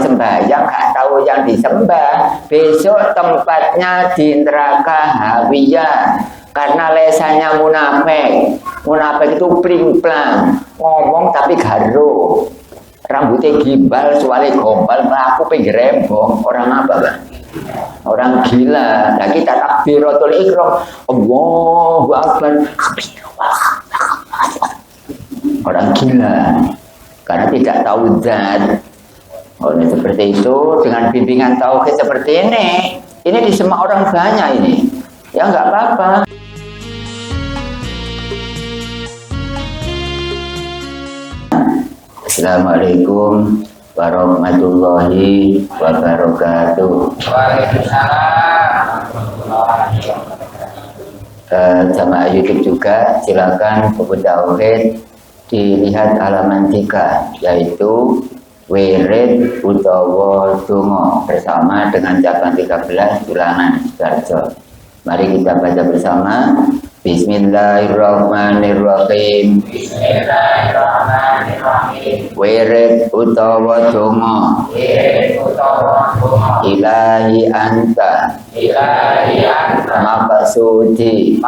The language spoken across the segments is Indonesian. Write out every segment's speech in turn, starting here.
sembahyang gak tahu yang disembah, besok tempatnya di neraka hawiyah. Karena lesannya munafik. Munafik itu pling-plang, ngomong tapi garo. Rambutnya gimbal, suaranya gombal, melaku pinggir rembong. Orang apa, Bang? Orang gila. Nah, kita takbiratul ihram, Allahu Akbar. Orang gila. Karena tidak tahu zat. Oleh seperti itu, dengan bimbingan tauhid seperti ini disemak orang banyak ini. Ya enggak apa-apa. Assalamualaikum warahmatullahi wabarakatuh. Jamaah YouTube juga silakan buku tauhid dilihat halaman 3, yaitu wirid utawa donga bersama dengan cabang 13 ulangan Darjo. Mari kita baca bersama. Bismillahirrahmanirrahim. Bismillahirrahmanirrahim. Wirid utawa donga. Ilahi anta. Maqsudi.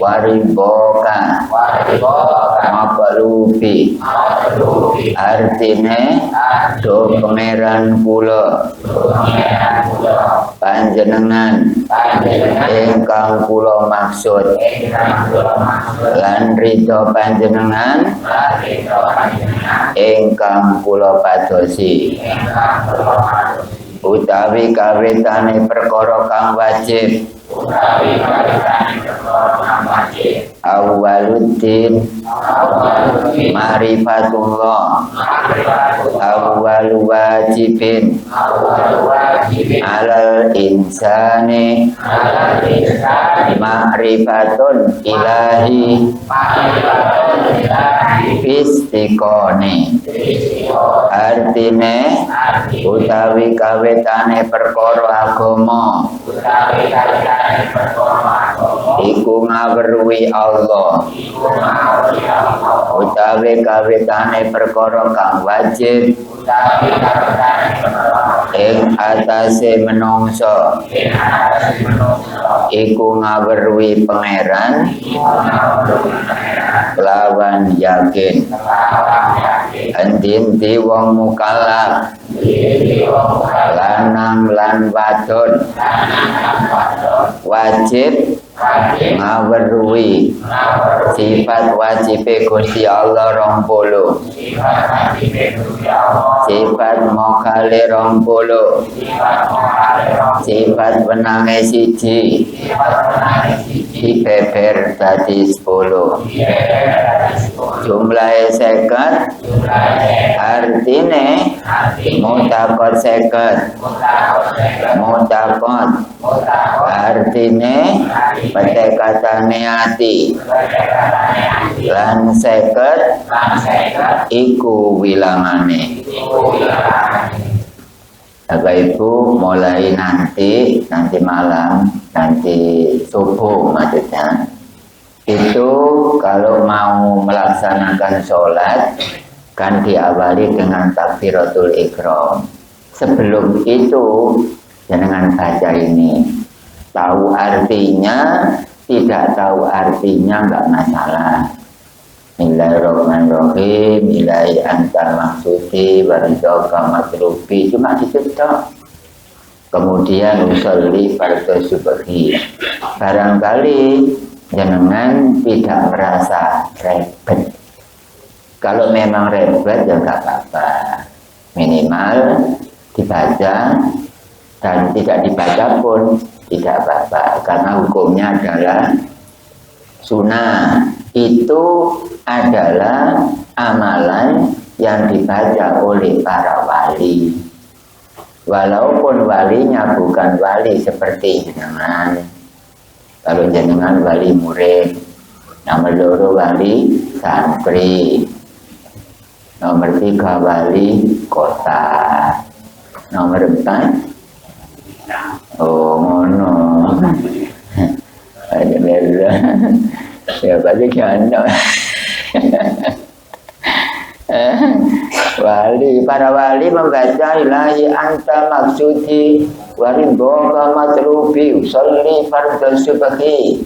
Wariboka. Maqlubi. Artine do pangeran kula. Panjenengan ingkang kula maksud lan ridho panjenengan ingkang kula padosi utawi kawitane perkara kang wajib Awaluddin Ma'rifatullah Awalu wajibin Alal insani Ma'rifatun ilahi Istiqoni. Artine utawi kawitane perkara agama iku ngaweruhi Allah. Utawi kawitane perkara kang wajib ing atase menungso iku ngaweruhi pangeran lawan yakin. Endi wong mukallaf lanang lan wadon wajib ngaweruhi sifat wajibe Gusti Allah 20, sifat mokhale 20, sifat wenange siji dibeber dadi 10, jumlahe 50, artine mutakot 50, mutakot artine pendekatane ati lan 50 iku wilangane. Bapak Ibu, mulai nanti malam, nanti subuh maksudnya, itu kalau mau melaksanakan sholat kan diawali dengan takbiratul ihram. Sebelum itu jangan baca ini. Tahu artinya, tidak tahu artinya enggak masalah. Bismillahirrahmanirrahim. Ilahi anta maksudi waridhoka matlubi. Cuma dicetok. Kemudian usolli fardhu subhi. Barangkali jangan tidak merasa ribet. Kalau memang ribet ya enggak apa-apa. Minimal dibaca dan tidak dibaca pun tidak apa-apa, karena hukumnya adalah sunnah. Itu adalah amalan yang dibaca oleh para wali, walaupun walinya bukan wali seperti jenengan. Kalau jenengan wali murid, nomor 2 wali santri, nomor 3 wali kota, nomor 4 oh ngono. Ada merah. Ya pasti kan. Para wali membaca ilahi anta maksudi waridhoka matlubi usolli fardhu subhi.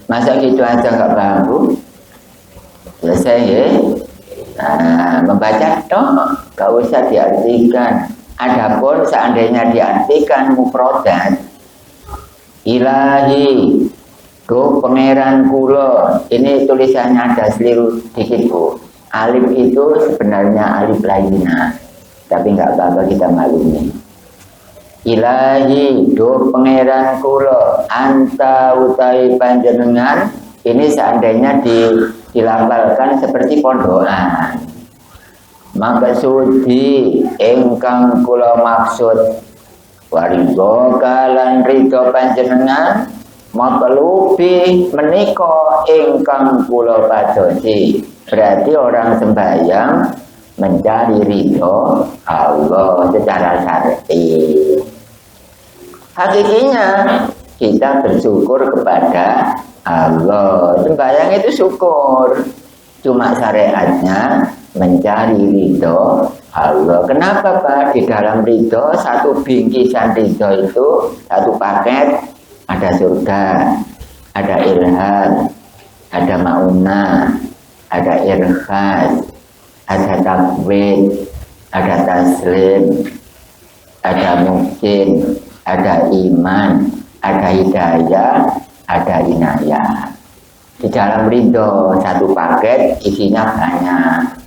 Masa gitu aja nggak paham Bu? Selesai ya? Membaca toh nggak usah diartikan. Adapun seandainya diartikan mufradat, ilahi do pangeran kula, ini tulisannya ada seliru dikit Bu. Alif itu sebenarnya alif lainnya, tapi nggak apa-apa kita maklumi. Ilahi do pangeran kula, anta utai panjenengan, ini seandainya dilafalkan seperti pondokan. Maksudi ingkang kula maksud waridho kalan ridho panjenengan matlubi menika ingkang kula padosi. Berarti orang sembahyang mencari ridho Allah secara syar'i. Hakikinya kita bersyukur kepada Allah. Sembahyang itu syukur. Cuma syariatnya mencari ridho Allah. Kenapa Pak? Di dalam ridho, satu bingkisan ridho itu, satu paket, ada surga, ada ilham, ada maunah, ada irkhas, ada takwid, ada taslim, ada mungkin, ada iman, ada hidayah, ada inayah. Di dalam ridho, satu paket isinya banyak.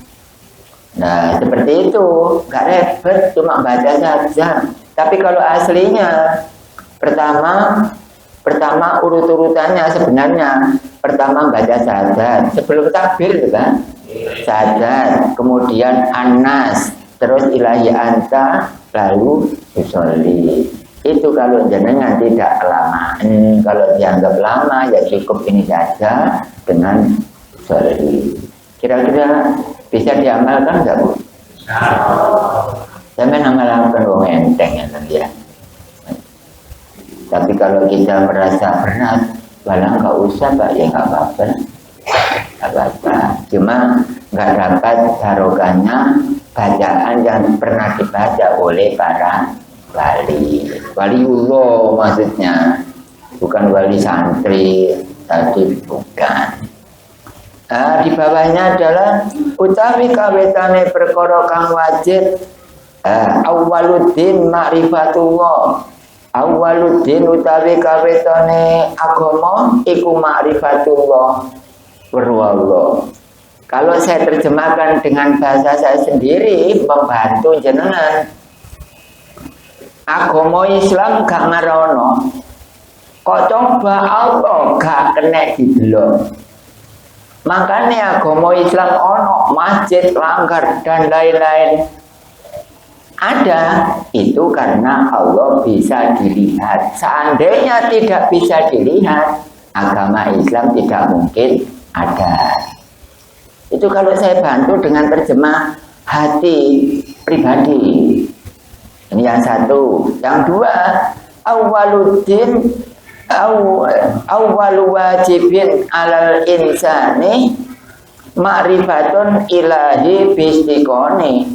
Nah, seperti itu, gak repot, cuma baca saja. Tapi kalau aslinya, pertama urut-urutannya sebenarnya, pertama baca saja, sebelum takbir kan? Saja, kemudian anas, terus ilahi anta, lalu usolli. Itu kalau jenengan tidak kelamaan. Kalau dianggap lama, ya cukup ini saja dengan usolli. Kira-kira bisa diamalkan nggak Bu? Saya mengamalkan wong enteng ya. Tapi kalau kita merasa berat, malah nggak usah Pak, ya nggak apa-apa. Nggak apa-apa. Cuma nggak dapat barokahnya bacaan yang pernah dibaca oleh para wali. Waliullah maksudnya, bukan wali santri tadi, bukan. Di bawahnya adalah utawi kawetane perkara kang wajib awwaluddin ma'rifatullah. Awwaluddin utawi kawetane agama iku ma'rifatullah berwallah. Kalau saya terjemahkan dengan bahasa saya sendiri, membantu jenengan. Agama Islam gak ngarono, kok coba Allah gak kena didelok. Makanya agama Islam ono masjid langgar dan lain-lain ada, itu karena Allah bisa dilihat. Seandainya tidak bisa dilihat, agama Islam tidak mungkin ada. Itu kalau saya bantu dengan terjemah hati pribadi. Ini yang satu. Yang dua, awwaluddin awwalu wajibin alal insani ma'rifatun ilahi bistiqoni.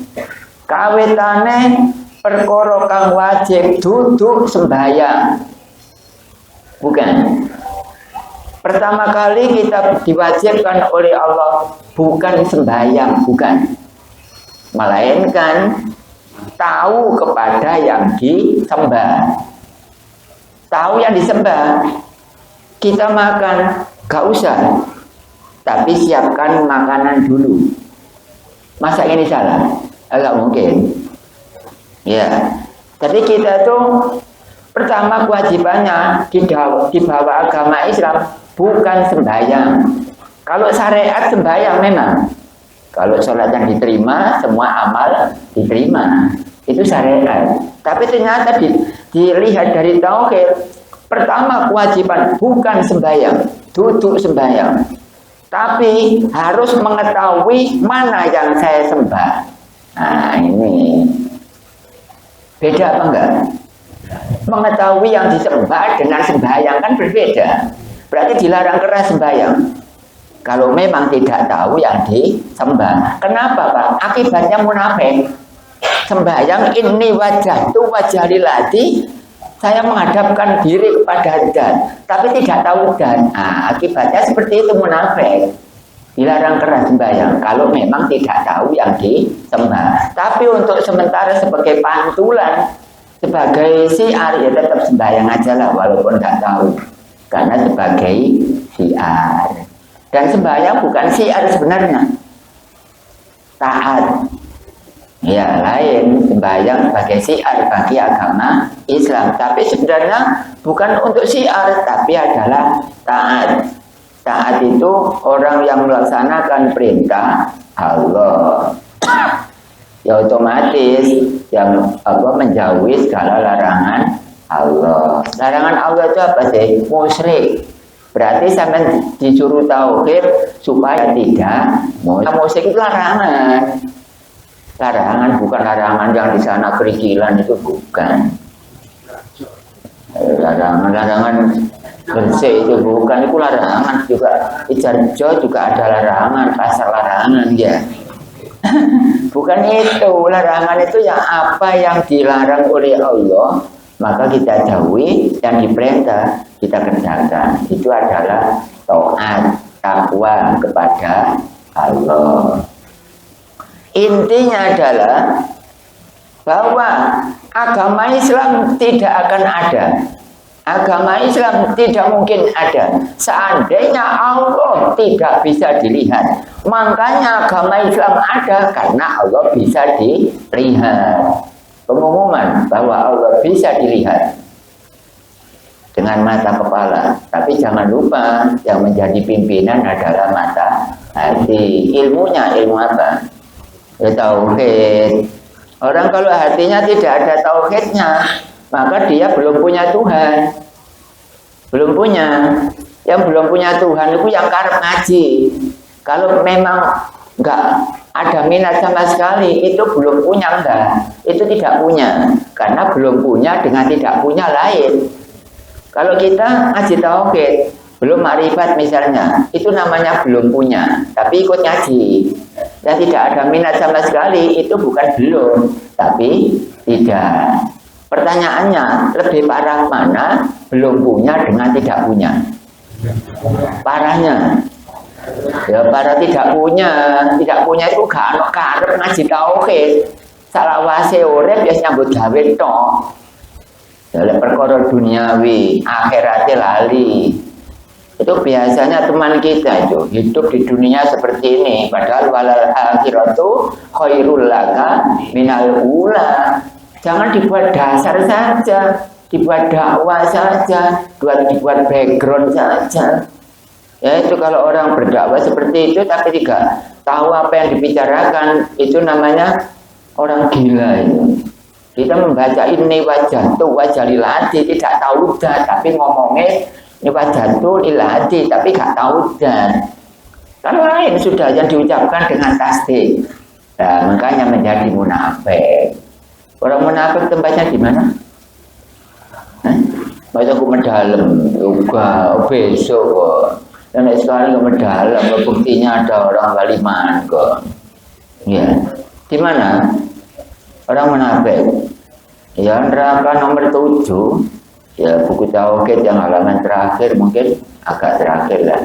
Kawitane perkara kang wajib duduk sembahyang. Bukan. Pertama kali kita diwajibkan oleh Allah bukan sembahyang, bukan. Melainkan tahu kepada yang disembah. Tahu yang disembah, kita makan, gak usah, tapi siapkan makanan dulu. Masa ini salah? Agak mungkin. Ya, jadi kita tuh pertama kewajibannya di bawah agama Islam bukan sembahyang. Kalau syariat sembahyang memang. Kalau sholat yang diterima, semua amal diterima. Itu syariat. Tapi ternyata dilihat dari tauhid, pertama kewajiban bukan sembahyang, duduk sembahyang, tapi harus mengetahui mana yang saya sembah. Nah ini beda apa enggak? Mengetahui yang disembah dengan sembahyang kan berbeda. Berarti dilarang keras sembahyang. Kalau memang tidak tahu yang disembah. Kenapa Pak? Akibatnya munafik. Sembahyang ini wajah itu wajah lilati, saya menghadapkan diri kepada dan, tapi tidak tahu dan. Nah, akibatnya seperti itu munafik. Dilarang keras sembahyang kalau memang tidak tahu yang disembah. Tapi untuk sementara sebagai pantulan, sebagai syiar ya tetap sembahyang aja lah walaupun nggak tahu. Karena sebagai syiar. Dan sembahyang bukan syiar sebenarnya. Taat. Ya lain sembahyang sebagai syiar bagi agama Islam. Tapi sebenarnya bukan untuk syiar, tapi adalah taat. Taat itu orang yang melaksanakan perintah Allah. Ya otomatis yang menjauhi segala larangan Allah. Larangan Allah itu apa sih? Musyrik. Berarti sampai disuruh tauhid supaya tidak musyrik itu larangan. Larangan bukan larangan yang di sana kerikilan itu bukan. Larangan bersih itu bukan, itu larangan juga. Ijarjo juga ada larangan, pasar larangan ya. Bukan itu, larangan itu yang apa yang dilarang oleh Allah maka kita jauhi, yang diperintah kita kerjakan. Itu adalah taat, takwa kepada Allah. Intinya adalah bahwa agama Islam tidak akan ada. Agama Islam tidak mungkin ada seandainya Allah tidak bisa dilihat. Makanya agama Islam ada karena Allah bisa dilihat. Pengumuman bahwa Allah bisa dilihat dengan mata kepala. Tapi jangan lupa yang menjadi pimpinan adalah mata hati. Ilmunya ilmu apa? Ya, tauhid. Orang kalau hatinya tidak ada tauhidnya, maka dia belum punya Tuhan. Belum punya. Yang belum punya Tuhan itu yang karep ngaji. Kalau memang enggak ada minat sama sekali, itu belum punya enggak. Itu tidak punya. Karena belum punya dengan tidak punya lain. Kalau kita ngaji tauhid, belum makrifat misalnya, itu namanya belum punya. Tapi ikut ngaji. Dan tidak ada minat sama sekali, itu bukan belum, tapi tidak. Pertanyaannya, lebih parah mana belum punya dengan tidak punya? Parahnya. Ya parah tidak punya itu gak karep ngaji tauhid. Salawase urip ya nyambut gawe tok. Dalam perkara duniawi, akhirate lali. Itu biasanya teman kita itu hidup di dunia seperti ini, padahal walal akhiratu khairul laka minal ula. Jangan dibuat dasar saja, dibuat dakwah saja, dibuat background saja. Ya itu kalau orang berdakwah seperti itu tapi tidak tahu apa yang dibicarakan, itu namanya orang gila itu. Kita membaca ini wajah tuh wajah lilati, tidak tahu dah, tapi ngomongnya ini wajah tuh lilati, tapi gak tahu dan. Kan lain sudah yang diucapkan dengan tasdik. Nah, makanya menjadi munafik. Orang munafik tempatnya di mana? Masa aku mendalam juga besok. Dan sekarang ke mendalam, buktinya ada orang waliman kok. Ya, di mana? Orang munafik. Ya neraka nomor 7. Ya buku tauhid yang halaman terakhir, mungkin agak terakhir lah.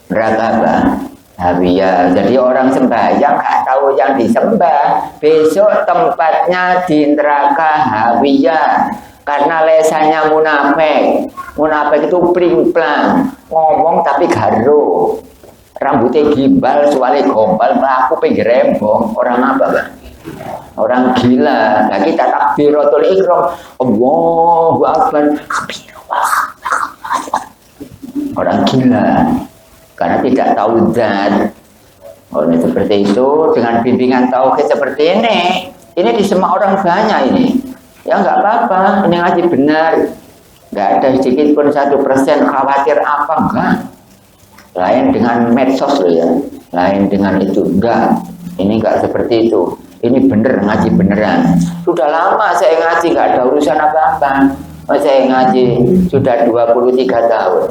Neraka apa? Hawiyah. Jadi orang sembahyang gak tahu yang disembah, besok tempatnya di neraka hawiyah. Karena lesannya munafik. Munafik itu pling-plang, ngomong tapi garo. Rambutnya gimbal, suaranya gombal, melaku pinggir rembong. Orang apa, Bang? Orang gila. Nah kita takbiratul ihram, Allahu Akbar. Orang gila. Karena tidak tahu zat. Oleh seperti itu, dengan bimbingan tauhid seperti ini disemak orang banyak ini. Ya nggak apa-apa, ini ngaji benar. Nggak ada sedikit pun 1% khawatir apa enggak. Lain dengan medsos loh ya. Lain dengan itu enggak. Ini enggak seperti itu. Ini bener ngaji beneran. Sudah lama saya ngaji nggak ada urusan apa-apa. Saya ngaji sudah 23 tahun.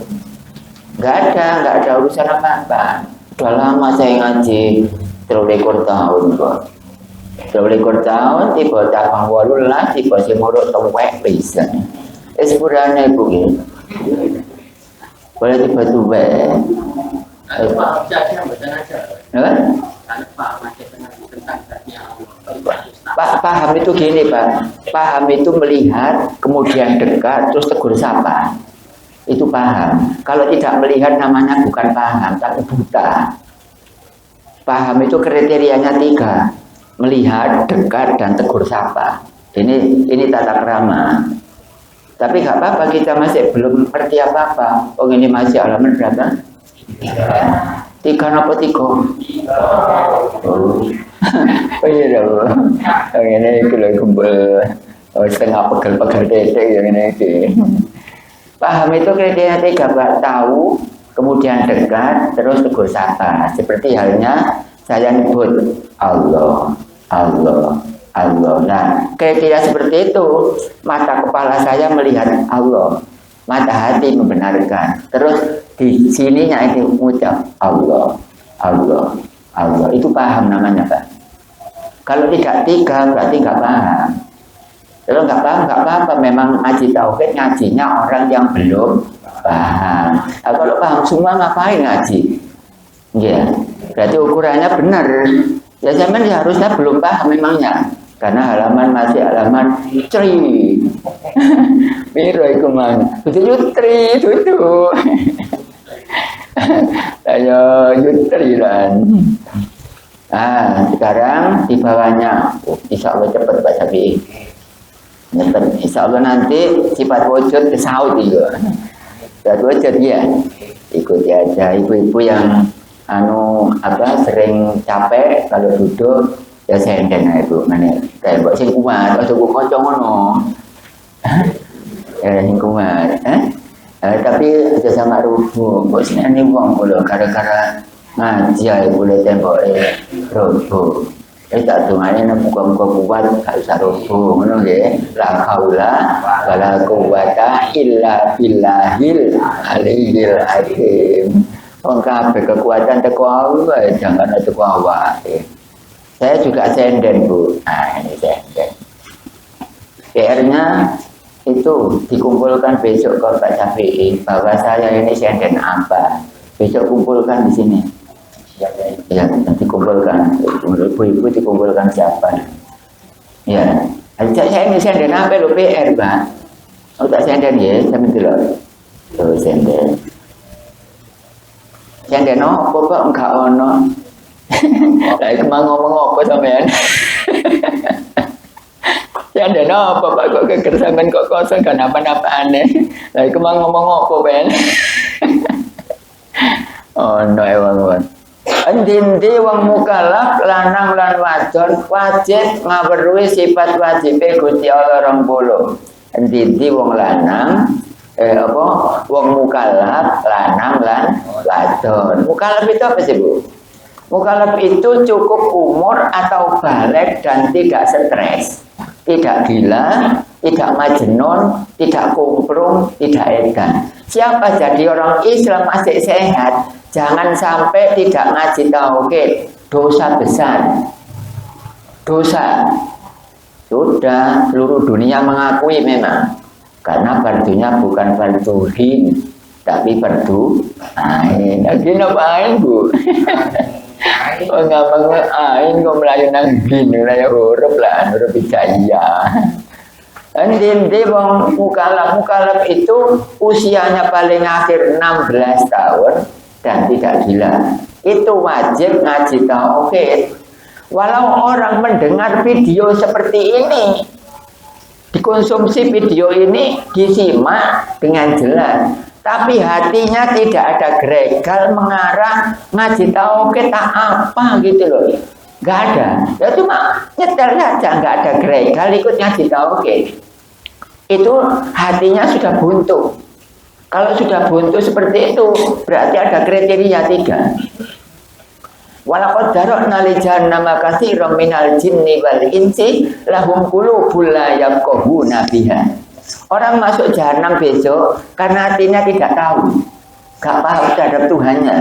Nggak ada urusan apa-apa. Udah lama saya ngaji 23 tahun kok. 23 tahun tiba tahun 18 tiba si muruk tuwek pisan. Sepurane ibu iki. Boleh tiba tuwek. Pak saya mboten aja. Apa? Pak masih tentang Paham itu gini Pak. Paham itu melihat kemudian dekat terus tegur sapa. Itu paham. Kalau tidak melihat namanya bukan paham, tapi buta. Paham itu kriterianya 3. Melihat, dekat, dan tegur sapa. Ini tata krama. Tapi nggak apa-apa, kita masih belum ngerti apa-apa. Oh ini masih halaman berapa? 3 apa 3? Oh iya dong. Yang ini kalau kumpul setengah pegel-pegel dedek yang ini. Paham itu kriteria 3 Pak. Tahu, kemudian dekat, terus tegur sapa. Seperti halnya saya nyebut Allah. Nah, kriteria seperti itu, mata kepala saya melihat Allah, mata hati membenarkan. Terus di sininya itu mengucap Allah. Itu paham namanya Pak. Kalau tidak 3 berarti nggak paham. Kalau nggak paham nggak apa-apa. Memang ngaji tauhid ngajinya orang yang belum paham. Nah, kalau paham semua ngapain ngaji? Ya, berarti ukurannya benar. Ya zaman harusnya belum paham memangnya. Karena halaman masih halaman tri. Piro iku mang. Betul tri itu. Ayo yutri lan. Sekarang di bawahnya. Insya Allah cepat Pak Sabi. Cepat. Insya Allah nanti sifat wujud kesaut itu. Sifat wujud ya. Ikuti aja ibu-ibu yang sering capek kalau duduk ya senden ibu mana kayak mbok sing kuat aja kok kanca ngono. Sing kuat, tapi aja sama rubuh. Mbok seneni wong kula gara-gara ngaji boleh temboke rubuh. Tak dungane muga-muga kuat gak usah rubuh ngono nggih. La haula wala quwata illa billahil aliyil azim. Wong kabeh kekuatan teko Allah, jangan teko awak. Saya juga senden Bu. Ini senden. PR-nya itu dikumpulkan besok ke Pak Syafi'i bahwa saya ini senden apa. Besok kumpulkan di sini. Ya, nanti kumpulkan. Ibu-ibu dikumpulkan siapa? Ya. Saya ini senden apa lo PR Pak? Oh tak senden ya, sampai dulu. Oh senden. Senden apa Pak enggak ono. Lah iku mang ngomong apa sampean? Senden apa Pak kok keker sampean kok kosong kan apa-apa aneh. Lah iku mang ngomong apa Ben? Oh no ewang. Endi wong mukallaf lanang lan wadon wajib ngaweruhi sifat wajibe Gusti Allah 20. Endi wong lanang wong mukallaf lanang lan wadon. Mukallaf itu apa sih Bu? Mukallaf itu cukup umur atau balik dan tidak stres, tidak gila, tidak majnun, tidak kumprung, tidak edan. Siapa jadi orang Islam masih sehat, jangan sampai tidak ngaji tauhid, dosa besar. Dosa. Sudah seluruh dunia mengakui memang. Karena fardunya bukan fardu hin, tapi fardu ain. Lagi ngapain Bu? Oh ngomong ain kok melayu nang hin, melayu huruf lah, huruf hijaiyah. Endi wong mukallaf itu usianya paling akhir 16 tahun dan tidak gila. Itu wajib ngaji tauhid. Walau orang mendengar video seperti ini, dikonsumsi video ini, disimak dengan jelas, tapi hatinya tidak ada gregal mengarah ngaji tauhid tak apa gitu loh. Gak ada. Ya cuma nyetel saja, gak ada gregal ikut ngaji tauhid. Itu hatinya sudah buntu. Kalau sudah buntu seperti itu, berarti ada kriteria 3. Walaqad dara'na li jahannama katsiran minal jinni wal insi lahum qulubun la yafqahuna biha. Orang masuk jahanam besok karena hatinya tidak tahu. gak paham terhadap Tuhannya.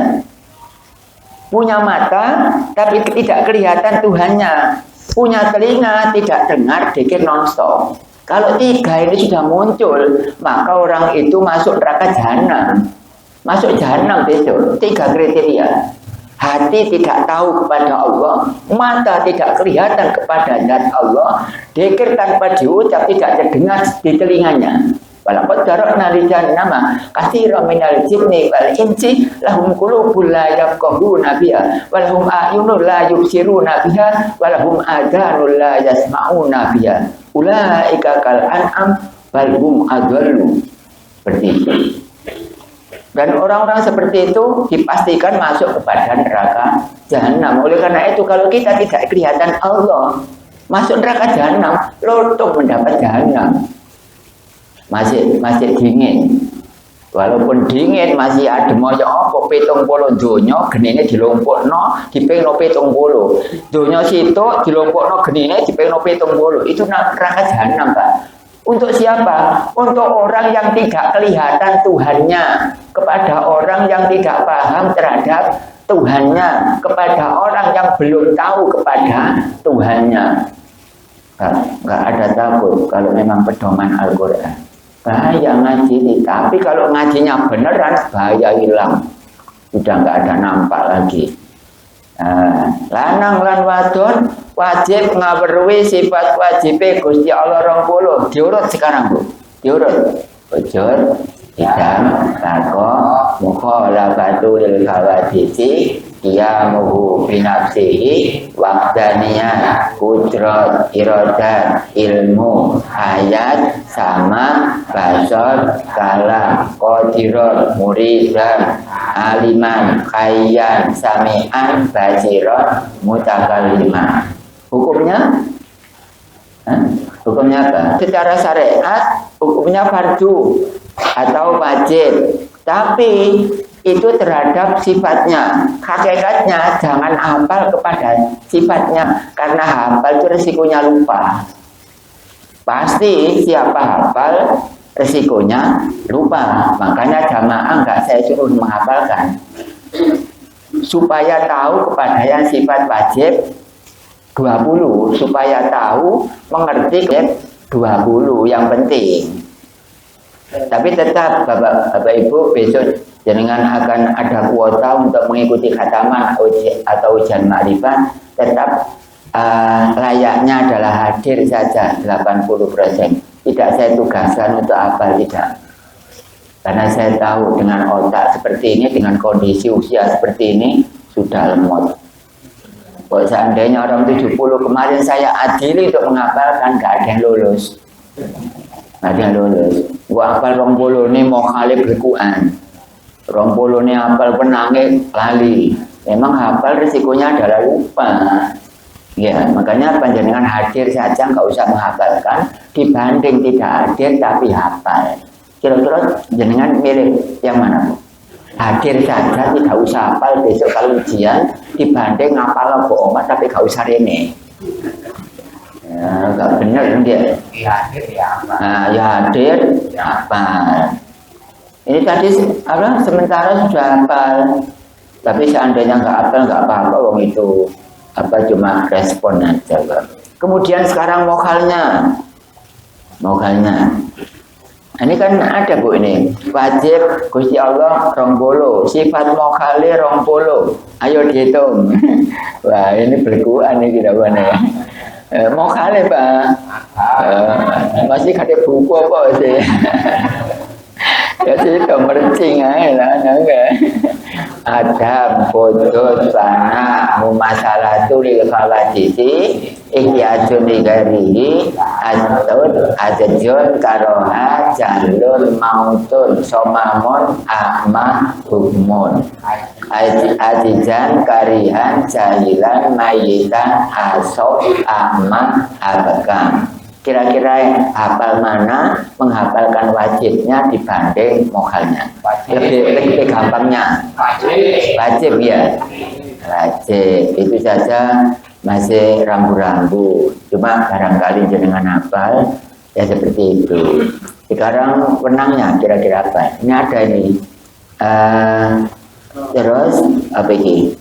Punya mata, tapi tidak kelihatan Tuhannya. Punya telinga, tidak dengar, dikir non-stop. Kalau 3 ini sudah muncul, maka orang itu masuk neraka jahanam. Masuk jahanam besok. 3 kriteria. Hati tidak tahu kepada Allah, mata tidak kelihatan kepada zat Allah, dikir tanpa diucap tidak terdengar di telinganya. Walaqad darabna li jahannama katsiran minal jinni wal insi lahum qulubun la yafqahuna biha wa lahum a'yunun la yubsiruna biha wa lahum adhanun la yasma'una biha ulaika kal an'am bal hum adhallu. Seperti itu. Dan orang-orang seperti itu dipastikan masuk kepada neraka jahanam. Oleh karena itu kalau kita tidak kelihatan Allah, masuk neraka jahanam, lontong mendapat jahanam. Masih dingin. Walaupun dingin masih ada moyo apa 70 donya genine dilompokno dipengno 70. Donya sitok dilompokno genine dipengno 70. Itu neraka jahanam, Pak. Untuk siapa? Untuk orang yang tidak kelihatan Tuhannya, kepada orang yang tidak paham terhadap Tuhannya, kepada orang yang belum tahu kepada Tuhannya. Enggak ada takut kalau memang pedoman Al-Qur'an. Bahaya ngaji, tapi kalau ngajinya beneran bahaya hilang, sudah nggak ada nampak lagi. Lanang lan wadon wajib ngaweruhi sifat wajibe Gusti Allah 20. Diurut sekarang, Bu. Diurut. Ujur, idam, tako, mukhalafatu lil khawadisi, qiyamuhu binafsihi, waqdaniyah, kudrat, iradat, ilmu, hayat, sama, basar, kalam, qadirat, muridan, aliman, khayyan, sami'an, basiran, mutakalliman. Hukumnya? Hukumnya apa? Secara syariat hukumnya fardu atau wajib. Tapi itu terhadap sifatnya. Hakikatnya jangan hafal kepada sifatnya, karena hafal itu resikonya lupa. Pasti siapa hafal resikonya lupa. Makanya jamaah enggak saya suruh menghafalkan, supaya tahu kepada yang sifat wajib 20, supaya tahu mengerti 20 yang penting. Tapi tetap Bapak Ibu besok jenengan akan ada kuota untuk mengikuti khataman atau ujian ma'rifat. Tetap layaknya adalah hadir saja 80%. Tidak saya tugaskan untuk apa, tidak. Karena saya tahu dengan otak seperti ini, dengan kondisi usia seperti ini sudah lemot. Kalau seandainya orang 70 kemarin saya adili untuk menghafalkan, nggak ada yang lulus. Nggak ada yang lulus. Gua hafal 20 ini mau kali berkuan. 20 ini hafal penangis lali. Memang hafal risikonya adalah lupa. Ya, makanya panjenengan hadir saja nggak usah menghafalkan, dibanding tidak hadir tapi hafal. Kira-kira jenengan milih yang mana, Bu? Hadir saja tidak usah hafal besok kalau ujian, dibanding ngapal bohong tapi gak usah rene. Ya, gak bener dia. Hadir ya apa? Nah, ya hadir apa? Ini tadi apa? Sementara sudah hafal, tapi seandainya nggak hafal nggak apa-apa, wong itu apa cuma respon aja. Kemudian sekarang mokalnya. Ini kan ada, Bu, ini wajib Gusti Allah 20, sifat mokali 20. Ayo dihitung. Wah, ini berkuan ini tidak mana. Mokali, Pak. Masih ada buku apa sih? Jadi itu mercing aja lah, Adam, bodot, sana, mumasalatu lil khawadisi, ikhtiajun ligarihi, antun, ajajon, karoha, jalun, mautun, somamun, ahmah, hukmun, ajijan, karihan, jahilan, mayitan, asok, ahmah, abakam. Kira-kira hafal mana menghafalkan wajibnya dibanding mokhalnya? Lebih gampangnya wajib ya. Wajib itu saja masih rambu-rambu. Cuma barangkali jenengan hafal ya seperti itu. Sekarang wenangnya kira-kira apa? Ini ada ini Terus apa iki?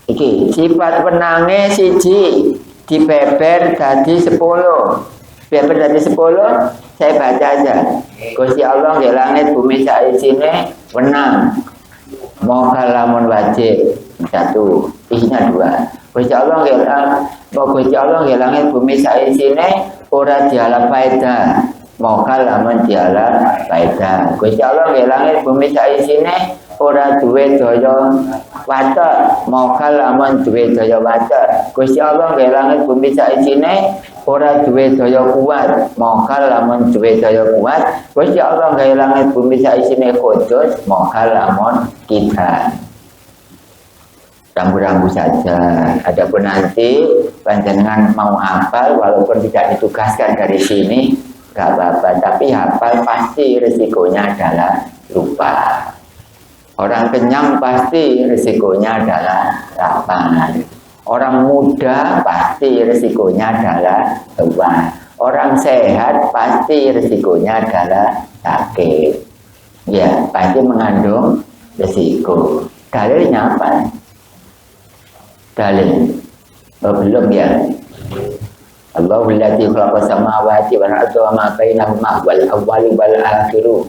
Iki sifat wenange siji dibeber dadi 10. Beber dadi 10, saya baca aja. Gusti Allah nggih langit bumi sak isine wenang. Moga lamun wajib 1, isinya 2. Gusti Allah nggih langit bumi sak isine ora dialah faedah. Moga lamun dialah faedah. Gusti Allah nggih langit bumi sak isine ora duwe daya watek. Moga lamun duwe daya watek. Gusti Allah nggih langit bumi sak isine ora duwe daya kuat. Moga lamun duwe daya kuat. Gusti Allah nggih langit bumi sak isine kudus. Moga lamun kita rambu-rambu saja. Adapun nanti panjenengan mau hafal walaupun tidak ditugaskan dari sini gak apa-apa, tapi hafal pasti risikonya adalah lupa. Orang kenyang pasti risikonya adalah lapar. Orang muda pasti risikonya adalah tua. Orang sehat pasti risikonya adalah sakit. Ya, pasti mengandung risiko. Dalilnya apa? Dalil. Belum ya. Allahul ladzi khalaqa samawati wal arda wa ma bainahuma wal awwalu wal akhiru.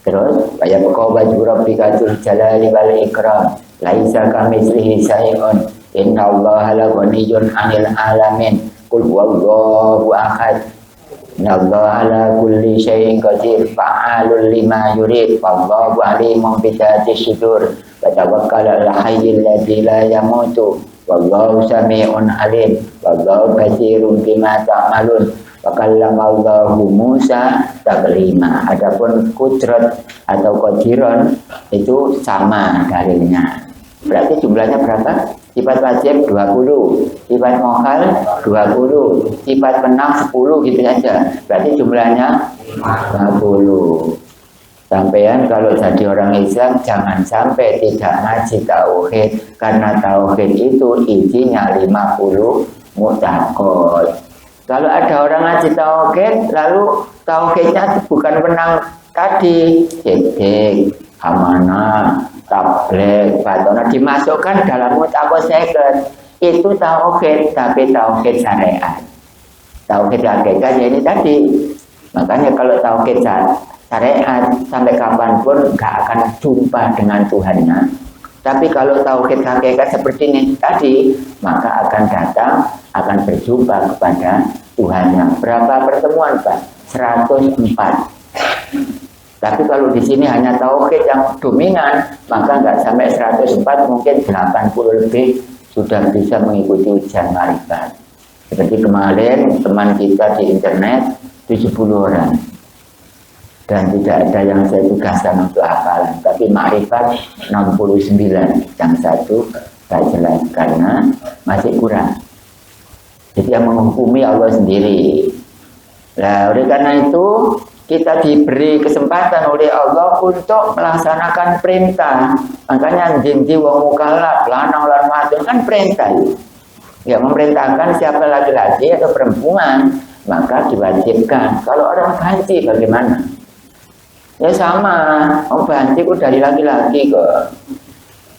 Terus wa wajhu rabbika dzul jalali wal ikram laisa kamitslihi syai'un innallaha la ghaniyyun 'anil 'alamin qul huwallahu ahad innallaha ala kulli syai'in qadir fa'alul lima yurid wallahu alimun bi dzati sudur wa tawakkal 'alal hayyil ladzi la yamutu wallahu sami'un alim wallahu basirun bima ta'malun. Wa kallamallahu Musa taklima. Adapun kudrat atau qadiron itu sama dalilnya. Berarti jumlahnya berapa? Sifat wajib 20, sifat mukhal 20, sifat menang 10 gitu saja. Berarti jumlahnya 20. Sampean kalau jadi orang Islam jangan sampai tidak ngaji tauhid, karena tauhid itu isinya 50 mu'taqad. Kalau ada orang ngaji tauhid lalu tauhidnya bukan menang tadi, jedek, amanah, tabligh, fatona dimasukkan dalam mu'taqad second. Itu tauhid, tapi tauhid syariat. Tauhid hakikat ya ini tadi. Makanya kalau tauhid syariat sampai kapanpun gak akan jumpa dengan Tuhannya. Tapi kalau tauhid hakikat seperti ini tadi, maka akan datang, akan berjumpa kepada Tuhannya. Berapa pertemuan, Pak? 104. Tapi kalau di sini hanya tauhid yang dominan, maka nggak sampai 104, mungkin 80 lebih sudah bisa mengikuti ujian marifat. Seperti kemarin teman kita di internet 70 orang. Dan tidak ada yang saya tugaskan untuk hafalan, tapi ma'rifat 69. Yang satu saya jelas karena masih kurang. Jadi yang menghukumi Allah sendiri. Nah, oleh karena itu kita diberi kesempatan oleh Allah untuk melaksanakan perintah. Makanya jinji wong mukallaf lanang lan wadon kan perintah. Ya, memerintahkan siapa laki-laki atau perempuan, maka diwajibkan. Kalau orang banci bagaimana? Ya sama, banci itu dari laki-laki kok.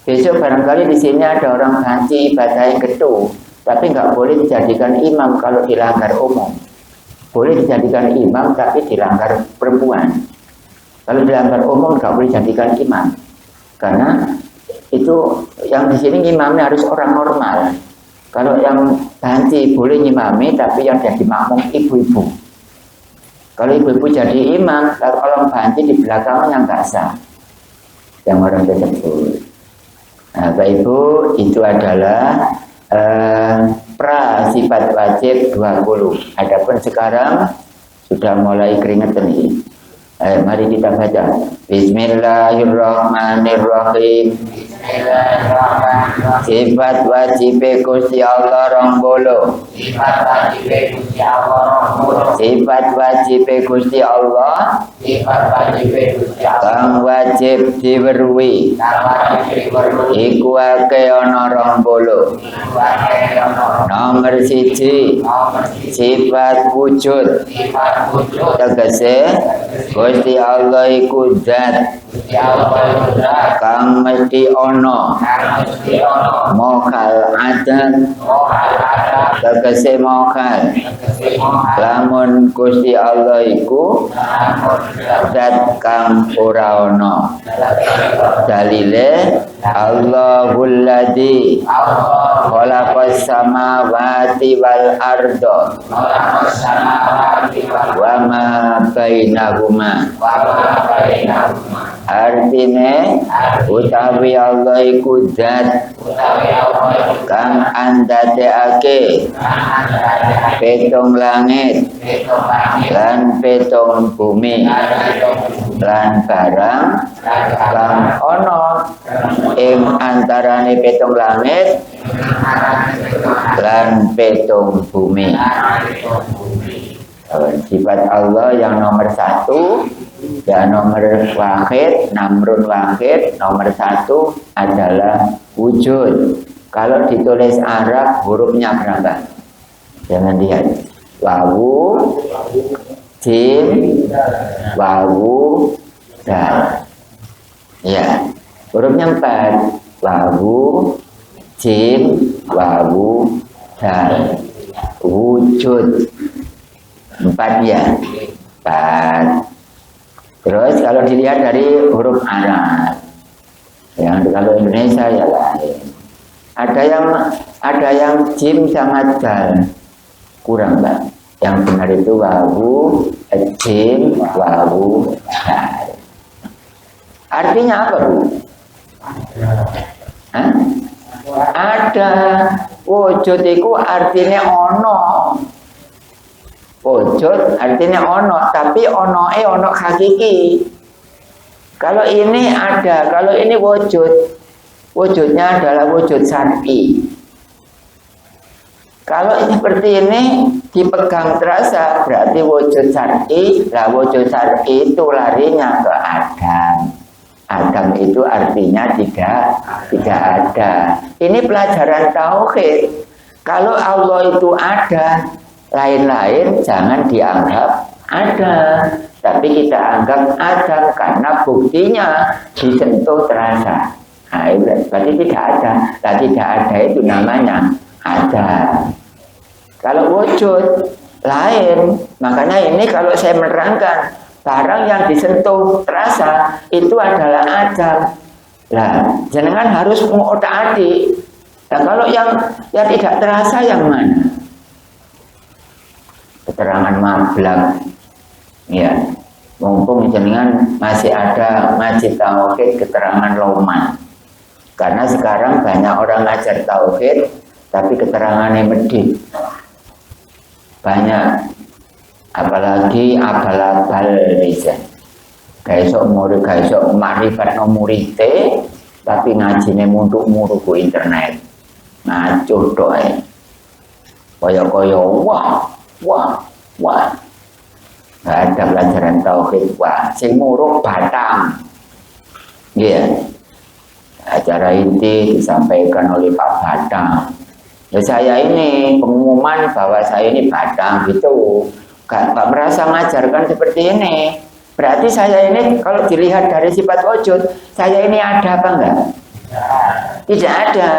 Besok barangkali di sini ada orang banci ibadah yang ketu, tapi nggak boleh dijadikan imam kalau dilanggar umum. Boleh dijadikan imam tapi dilanggar perempuan. Kalau dilanggar umum nggak boleh dijadikan imam, karena itu yang di sini imamnya harus orang normal. Kalau yang banci boleh imami, tapi yang jadi makmum ibu-ibu. Kalau ibu-ibu jadi imam, kalau orang banci di belakangnya nggak sah. Yang orang tersebut. Nah, Bapak Ibu, itu adalah pra sifat wajib 20. Adapun sekarang sudah mulai keringetan ini. Mari kita baca. Bismillahirrahmanirrahim. Sifat wajib Gusti Allah 20. Sifat wajib Gusti Allah 20. Sifat wajib Gusti Allah Sifat wajib Gusti Allah kang wajib diweruhi kang wajib diweruhi iku akeh ana 20. Nomor 1 nomor sifat wujud sifat wujud tegese Gusti Allah iku zat Gusti Allah sudah kang mesti ana kang mesti ono mokal adat mohal ada tegese mokal kesemohan lamun Gusti Allah iku zat kang ora ana dalile Allahul ladzi Allah khalaqas samawati wal arda orang samawati wa ma bainahuma wa ma bainahuma artine utawi Allah iku zat utawi Allah kang andadekake petung langit itu langit lan petung bumi lan barang kang ana ing antarane petung langit lan petung bumi. Sifat Allah yang nomor 1 dan nomor wahid, namrun wahid, nomor 1 adalah wujud. Kalau ditulis Arab hurufnya berapa? Jangan lihat. Wawu, jim, wawu, dal. Ya, hurufnya 4. Wawu, jim, wawu, dal. Wujud. 4 ya. 4. Terus kalau dilihat dari huruf Arab, yang kalau Indonesia ya lain. Ada yang jim sama dal kurang, Mbak. Yang benar itu wawu, jim, wawu, dal. Artinya apa, Bu? Hah? Ada. Wujud itu artinya ono. Wujud artinya ono, tapi ono hakiki. Kalau ini ada, kalau ini wujud, wujudnya adalah wujud syar'i. Kalau seperti ini dipegang terasa, berarti wujud syar'i. Lah wujud syar'i itu larinya ke Adam. Adam itu artinya tidak ada. Ini pelajaran tauhid. Kalau Allah itu ada, lain-lain jangan dianggap ada, tapi kita anggap ada karena buktinya disentuh terasa. Nah, berarti tidak ada. Nah, tidak ada itu namanya ada. Kalau wujud lain, makanya ini kalau saya menerangkan barang yang disentuh terasa itu adalah ada. Nah, jangan harus mengotak-atik. Nah, kalau yang tidak terasa yang mana? Keterangan mablak, ya, mumpung jenengan masih ada majid tauhid keterangan loman, karena sekarang banyak orang ngajar tauhid tapi keterangannya medit banyak, apalagi abal-abal bisa kaisok murid kaisok makrifat nomurite tapi ngajine munduk-munduk ku internet ngacuh doa koyo-koyo wah nggak ada pelajaran tauhid. Wah, sing muruk Batang. Iya. Acara inti disampaikan oleh Pak Batang. Ya, saya ini pengumuman bahwa saya ini Batang gitu. Gak merasa mengajarkan seperti ini. Berarti saya ini kalau dilihat dari sifat wujud, saya ini ada apa enggak? Tidak ada.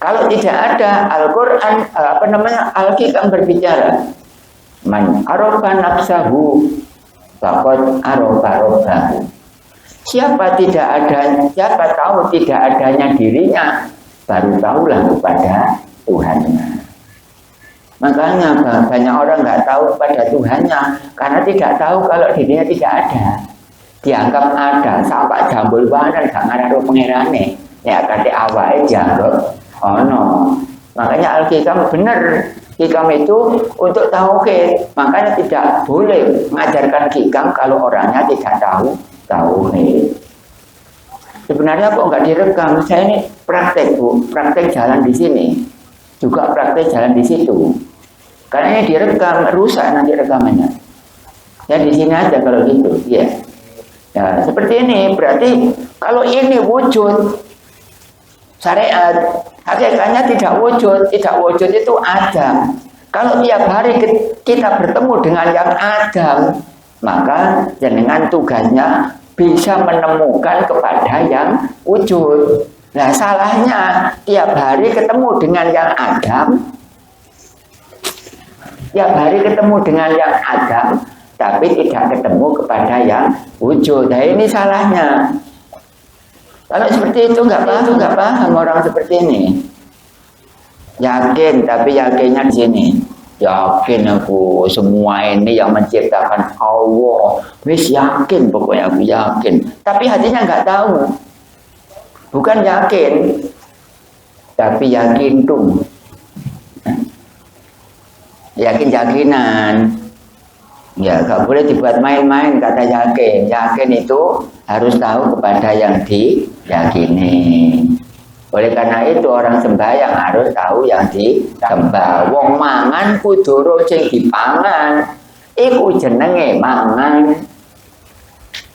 Kalau tidak ada, Al-Quran, Al-Kitab berbicara. Man arofa nafsahu faqad arofa rabbahu. Siapa tahu tidak adanya dirinya, baru tahulah kepada Tuhannya. Makanya banyak orang nggak tahu pada Tuhannya karena tidak tahu kalau dirinya tidak ada. Dianggap ada, sampai jambul banget gak ngararo pengerane. Ya kate awake dianggap ono. Makanya Al-Hikam benar. Hikam itu untuk tauhid. Makanya tidak boleh mengajarkan hikam kalau orangnya tidak tahu tauhid. Sebenarnya kok nggak direkam? Saya ini praktek Bu, praktek jalan di sini, juga praktek jalan di situ. Karena ini direkam, rusak nanti rekamannya. Ya di sini aja kalau gitu, ya. Nah, seperti ini berarti kalau ini wujud syariat, hakikatnya tidak wujud. Tidak wujud itu Adam. Kalau tiap hari kita bertemu dengan yang Adam, maka jenengan tugasnya bisa menemukan kepada yang wujud. Nah, salahnya tiap hari ketemu dengan yang Adam, tiap hari ketemu dengan yang Adam, tapi tidak ketemu kepada yang wujud. Nah, ini salahnya. Kalau seperti itu nggak paham orang seperti ini. Yakin, tapi yakinnya di sini. Yakin aku semua ini yang menciptakan Allah. Wis yakin, pokoknya aku yakin. Tapi hatinya nggak tahu. Bukan yakin, tapi yakin tuh. Yakin-yakinan. Ya, gak boleh dibuat main-main kata yakin. Yakin itu harus tahu kepada yang diyakini. Oleh karena itu orang sembahyang harus tahu yang disembah. Wong mangan kudu sing dipangan. Iku jenenge mangan.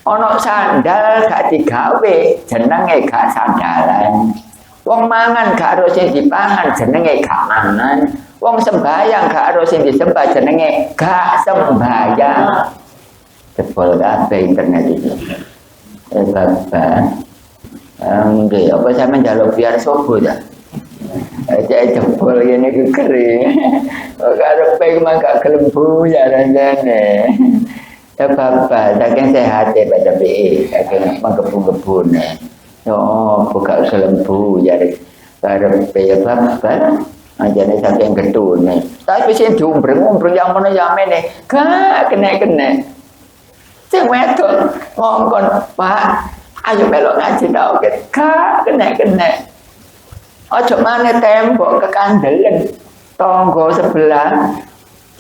Ono sandal gak digawe, jenenge gak sandalan. Wong mangan gak harus sing dipangan, jenenge gak mangan. Wong sembahyang gak harus sing disembah, jenenge gak sembahyang. Jebol kabeh internet itu. Bapak. Nggih, apa sampean njaluk biar sobo ta? Aja jebol ngene iki kering. Karepe mah gak gelem bujarane. Ya Bapak, saking sehat ya Pak Tapi, saking menggebu-gebun. Oh, buka selembu ya karepe ya Bapak. Ajane saking gedune. Tapi sing diumbreng-umbreng yang mana yang mene, gak kena-kena. Sing wedok ngongkon, Pak, ayo melok ngaji tau gak kena-kena. Ojo maneh tembok kekandelen tangga sebelah.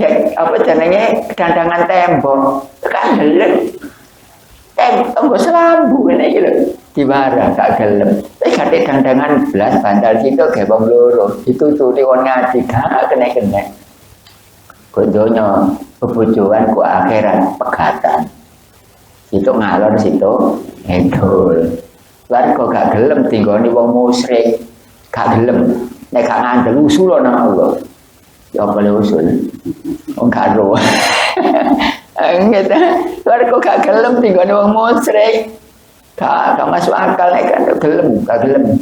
Cek apa jenenge dandangan tembok kekandelen. Tangga selambu ngene iki lho. Diwara gak gelem. Gak dandangan belas bantal situ gawe wong loro. Ditututi wong ngaji gak kena-kena. Kok donya bebojoan ku akhirat pegatan. Situ ngalor situ ngedol. Lan kok gak gelem tinggoni wong musyrik. Gak gelem. Nek gak ngandel usul nang Allah. Ya boleh usul. Wong gak ro. Gitu. Lan kok gak gelem tinggoni wong musyrik. Gak masuk akal nek gak gelem.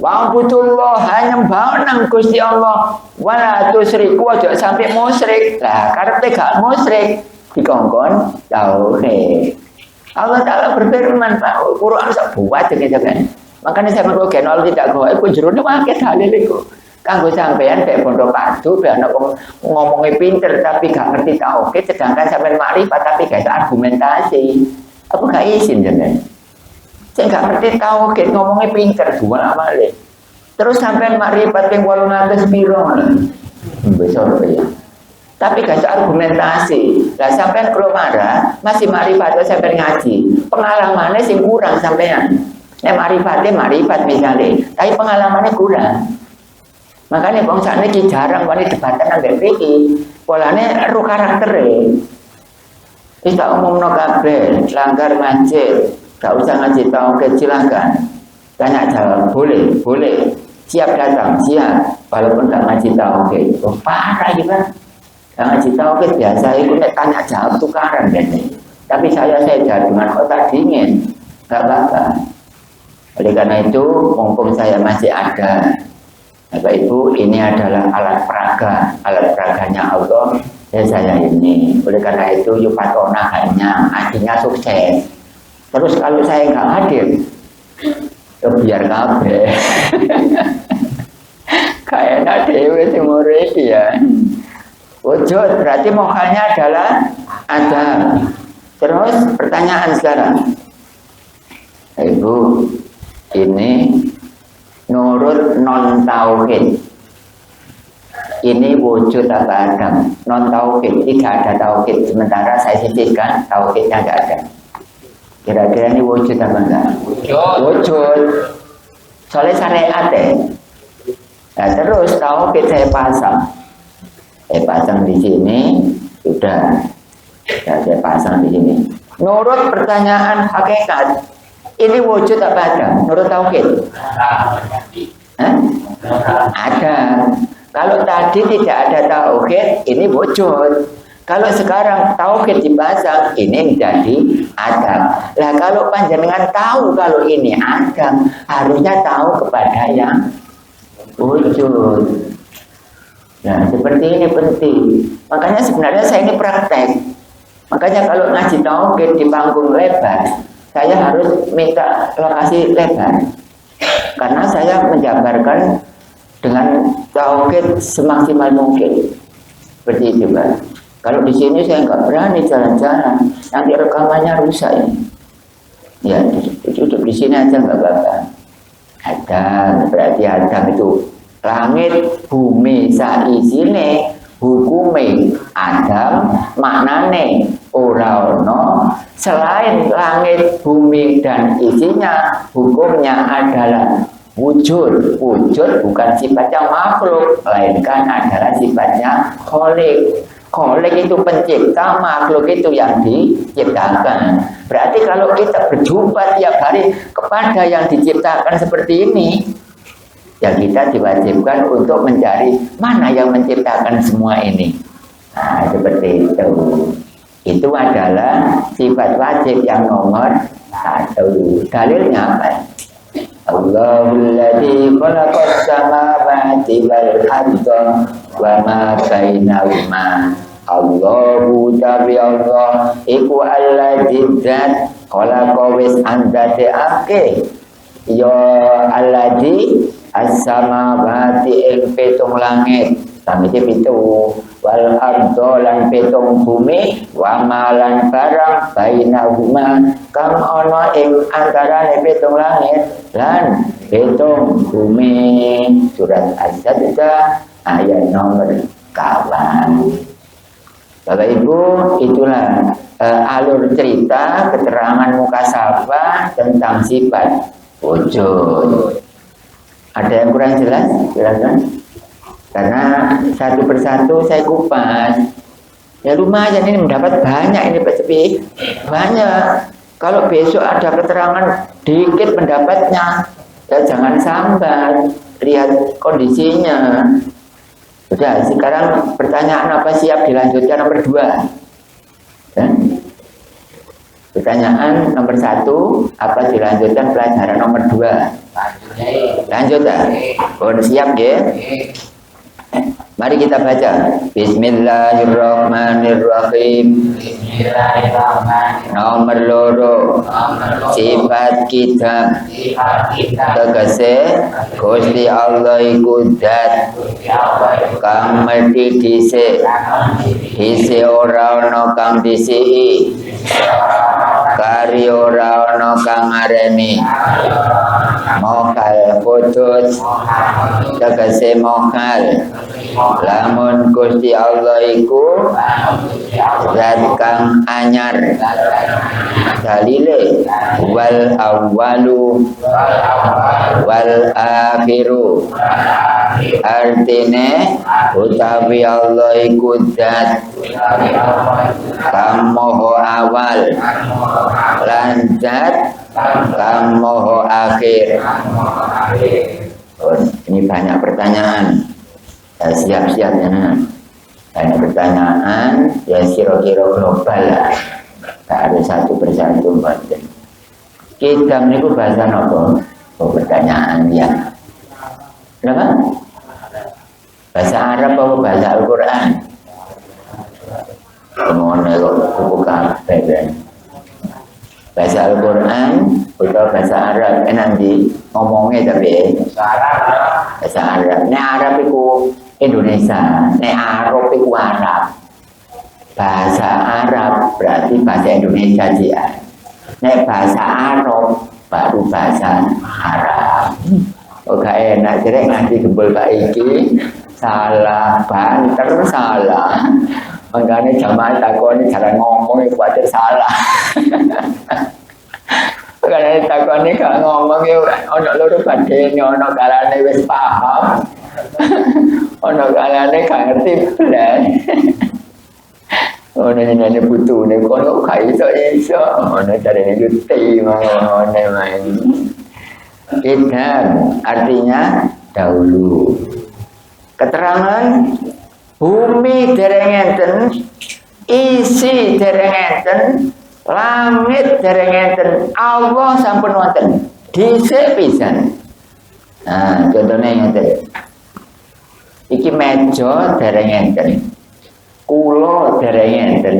Wa budullah hanya mbah nang Gusti Allah. Wala tusyriku aja sampai musyrik. Lah karepe gak musyrik dikongkon tauhid. Allah Ta'ala berfirman, Pak, Quran sak buat jenenge. Makanya saya mau genol tidak gawe ku jerone akeh dalil iku. Kanggo sampean nek bondo padu ben ana ngomongi pinter tapi gak ngerti tauhid sedangkan sampean makrifat tapi gak argumentasi. Apa gak izin jenengan? Sing gak ngerti tauhid ngomongi pinter dua amale. Terus sampean makrifat ping 800 piro ngono. Besar ya. Tapi gak argumentasi. Lah sampean kalau marah masih makrifat sampean ngaji. Pengalamannya sing kurang sampean. Nek makrifat misalnya, tapi pengalamannya kurang. Makanya bang sakniki jarang wani debatan ambek iki. Polane ru karaktere. Wis tak umumno kabeh, langgar masjid, gak usah ngaji tauhid silakan. Tanya jawab boleh. Siap datang, siap. Walaupun gak ngaji tauhid. Oh, parah ya Pak. Gak ngaji tauhid biasa itu nek tanya jawab tukaran biasanya. Tapi saya dengan otak dingin. Gak apa-apa. Oleh karena itu, mumpung saya masih ada, Bapak Ibu, ini adalah alat peraganya Allah, ya saya ini. Oleh karena itu, yupatona hanya, artinya sukses. Terus kalau saya nggak hadir, ya biar kabeh. Kayaknya dewe timur ya. Wujud berarti mokhalnya adalah ada. Terus pertanyaan sekarang, Ibu. Ini nurut non tauhid. Ini wujud apa Adam? Non tauhid, tidak ada tauhid. Sementara saya sisihkan tauhidnya tidak ada. Kira-kira ini wujud apa enggak? Wujud. Wujud. Soalnya syariat ya. Nah, terus tauhid saya pasang. Saya pasang di sini, sudah. Ya, saya pasang di sini. Menurut pertanyaan hakikat, ini wujud apa ada? Menurut tauhid? Hah? Ada. Kalau tadi tidak ada tauhid, ini wujud. Kalau sekarang tauhid dipasang, ini menjadi ada. Lah kalau panjenengan tahu kalau ini ada, harusnya tahu kepada yang wujud. Nah, seperti ini penting. Makanya sebenarnya saya ini praktek. Makanya kalau ngaji tauhid di panggung lebar, saya harus minta lokasi lebar. Karena saya menjabarkan dengan tauhid semaksimal mungkin. Seperti itu, Pak. Kalau di sini saya nggak berani jalan-jalan, nanti rekamannya rusak ini. Ya, duduk di sini aja nggak apa-apa. Adam, berarti Adam itu langit, bumi, saisine, hukume Adam, maknane ora ono selain langit, bumi dan isinya, hukumnya adalah wujud. Wujud bukan sifatnya makhluk, melainkan adalah sifatnya kholik. Kholik itu pencipta, makhluk itu yang diciptakan. Berarti kalau kita berjumpa tiap hari kepada yang diciptakan seperti ini, ya kita diwajibkan untuk mencari mana yang menciptakan semua ini. Nah, seperti itu. Itu adalah sifat wajib yang nomor 1. Dalilnya apa? Allahul ladzi khalaqas samawati wal arda wa ma bainahuma. Allahu tabi Allah iku alladzi dzat khalaqa wis andadekake ya alladzi as-samawati ing pitung langit sami pitu wal arda lan pitung bumi wa malan barang bainahuma kang ana ing antarane pitung langit lan pitung bumi. Surat Az-Sajdah ayat nomor kawan. Bapak Ibu, itulah alur cerita keterangan mukasabah tentang sifat wujud. Ada yang kurang jelas? Silakan. Karena satu persatu saya kupas. Ya lumayan ini mendapat banyak ini Pak Sepi. Banyak. Kalau besok ada keterangan dikit pendapatnya, ya jangan sambat. Lihat kondisinya. Sudah, sekarang pertanyaan apa siap dilanjutkan nomor 2? Ya? Pertanyaan nomor 1 apa dilanjutkan pelajaran nomor 2? Lanjut ya? Oh, siap ya? Mari kita baca. Bismillahirrahmanirrahim. Nomor loro sifat kitab tegese Gusti Allah iku zat kang mesti dhisik ora ana kang disiki kari ora ana kang ngareni mokal kudus tegese mokal lamun Gusti Allah iku zat kang anyar dalile wal awwalu wal akhiru artine utawi Allah iku zat kang maha awal lan zat kang maha akhir. Oh, ini banyak pertanyaan. Siap-siap ya. Banyak pertanyaan, ya kira-kira global lah. Tak ada satu persatu batin. Kita ini bahasa apa? Oh, pertanyaan ya. Kenapa? Bahasa Arab atau bahasa Al-Quran? Kemudian buku kabeh. Bahasa Al-Quran atau bahasa Arab? Nanti ngomongnya tapi bahasa Arab. Ini Arab itu Indonesia, ini Arab itu Arab. Bahasa Arab berarti bahasa Indonesia dia. Ini bahasa Arab baru bahasa Arab. Oke, enak jadi ngaji gembul Pak Iki salah, banter salah. Makanya jamaah takoni cara ngomong itu wajar salah. Karena takone gak ngomong yo ono loro badhe ono kalane wis paham. Ono kalane gak ngerti blas. Ono jenenge putune kono gak iso. Ono carane yuti ngono main. Idham artinya dahulu. Keterangan bumi dereng enten, isi dereng enten, langit dereng enten, Allah sampun wonten dhisik pisan. Nah, contohnya ngeten. Iki meja dereng enten. Kula dereng enten.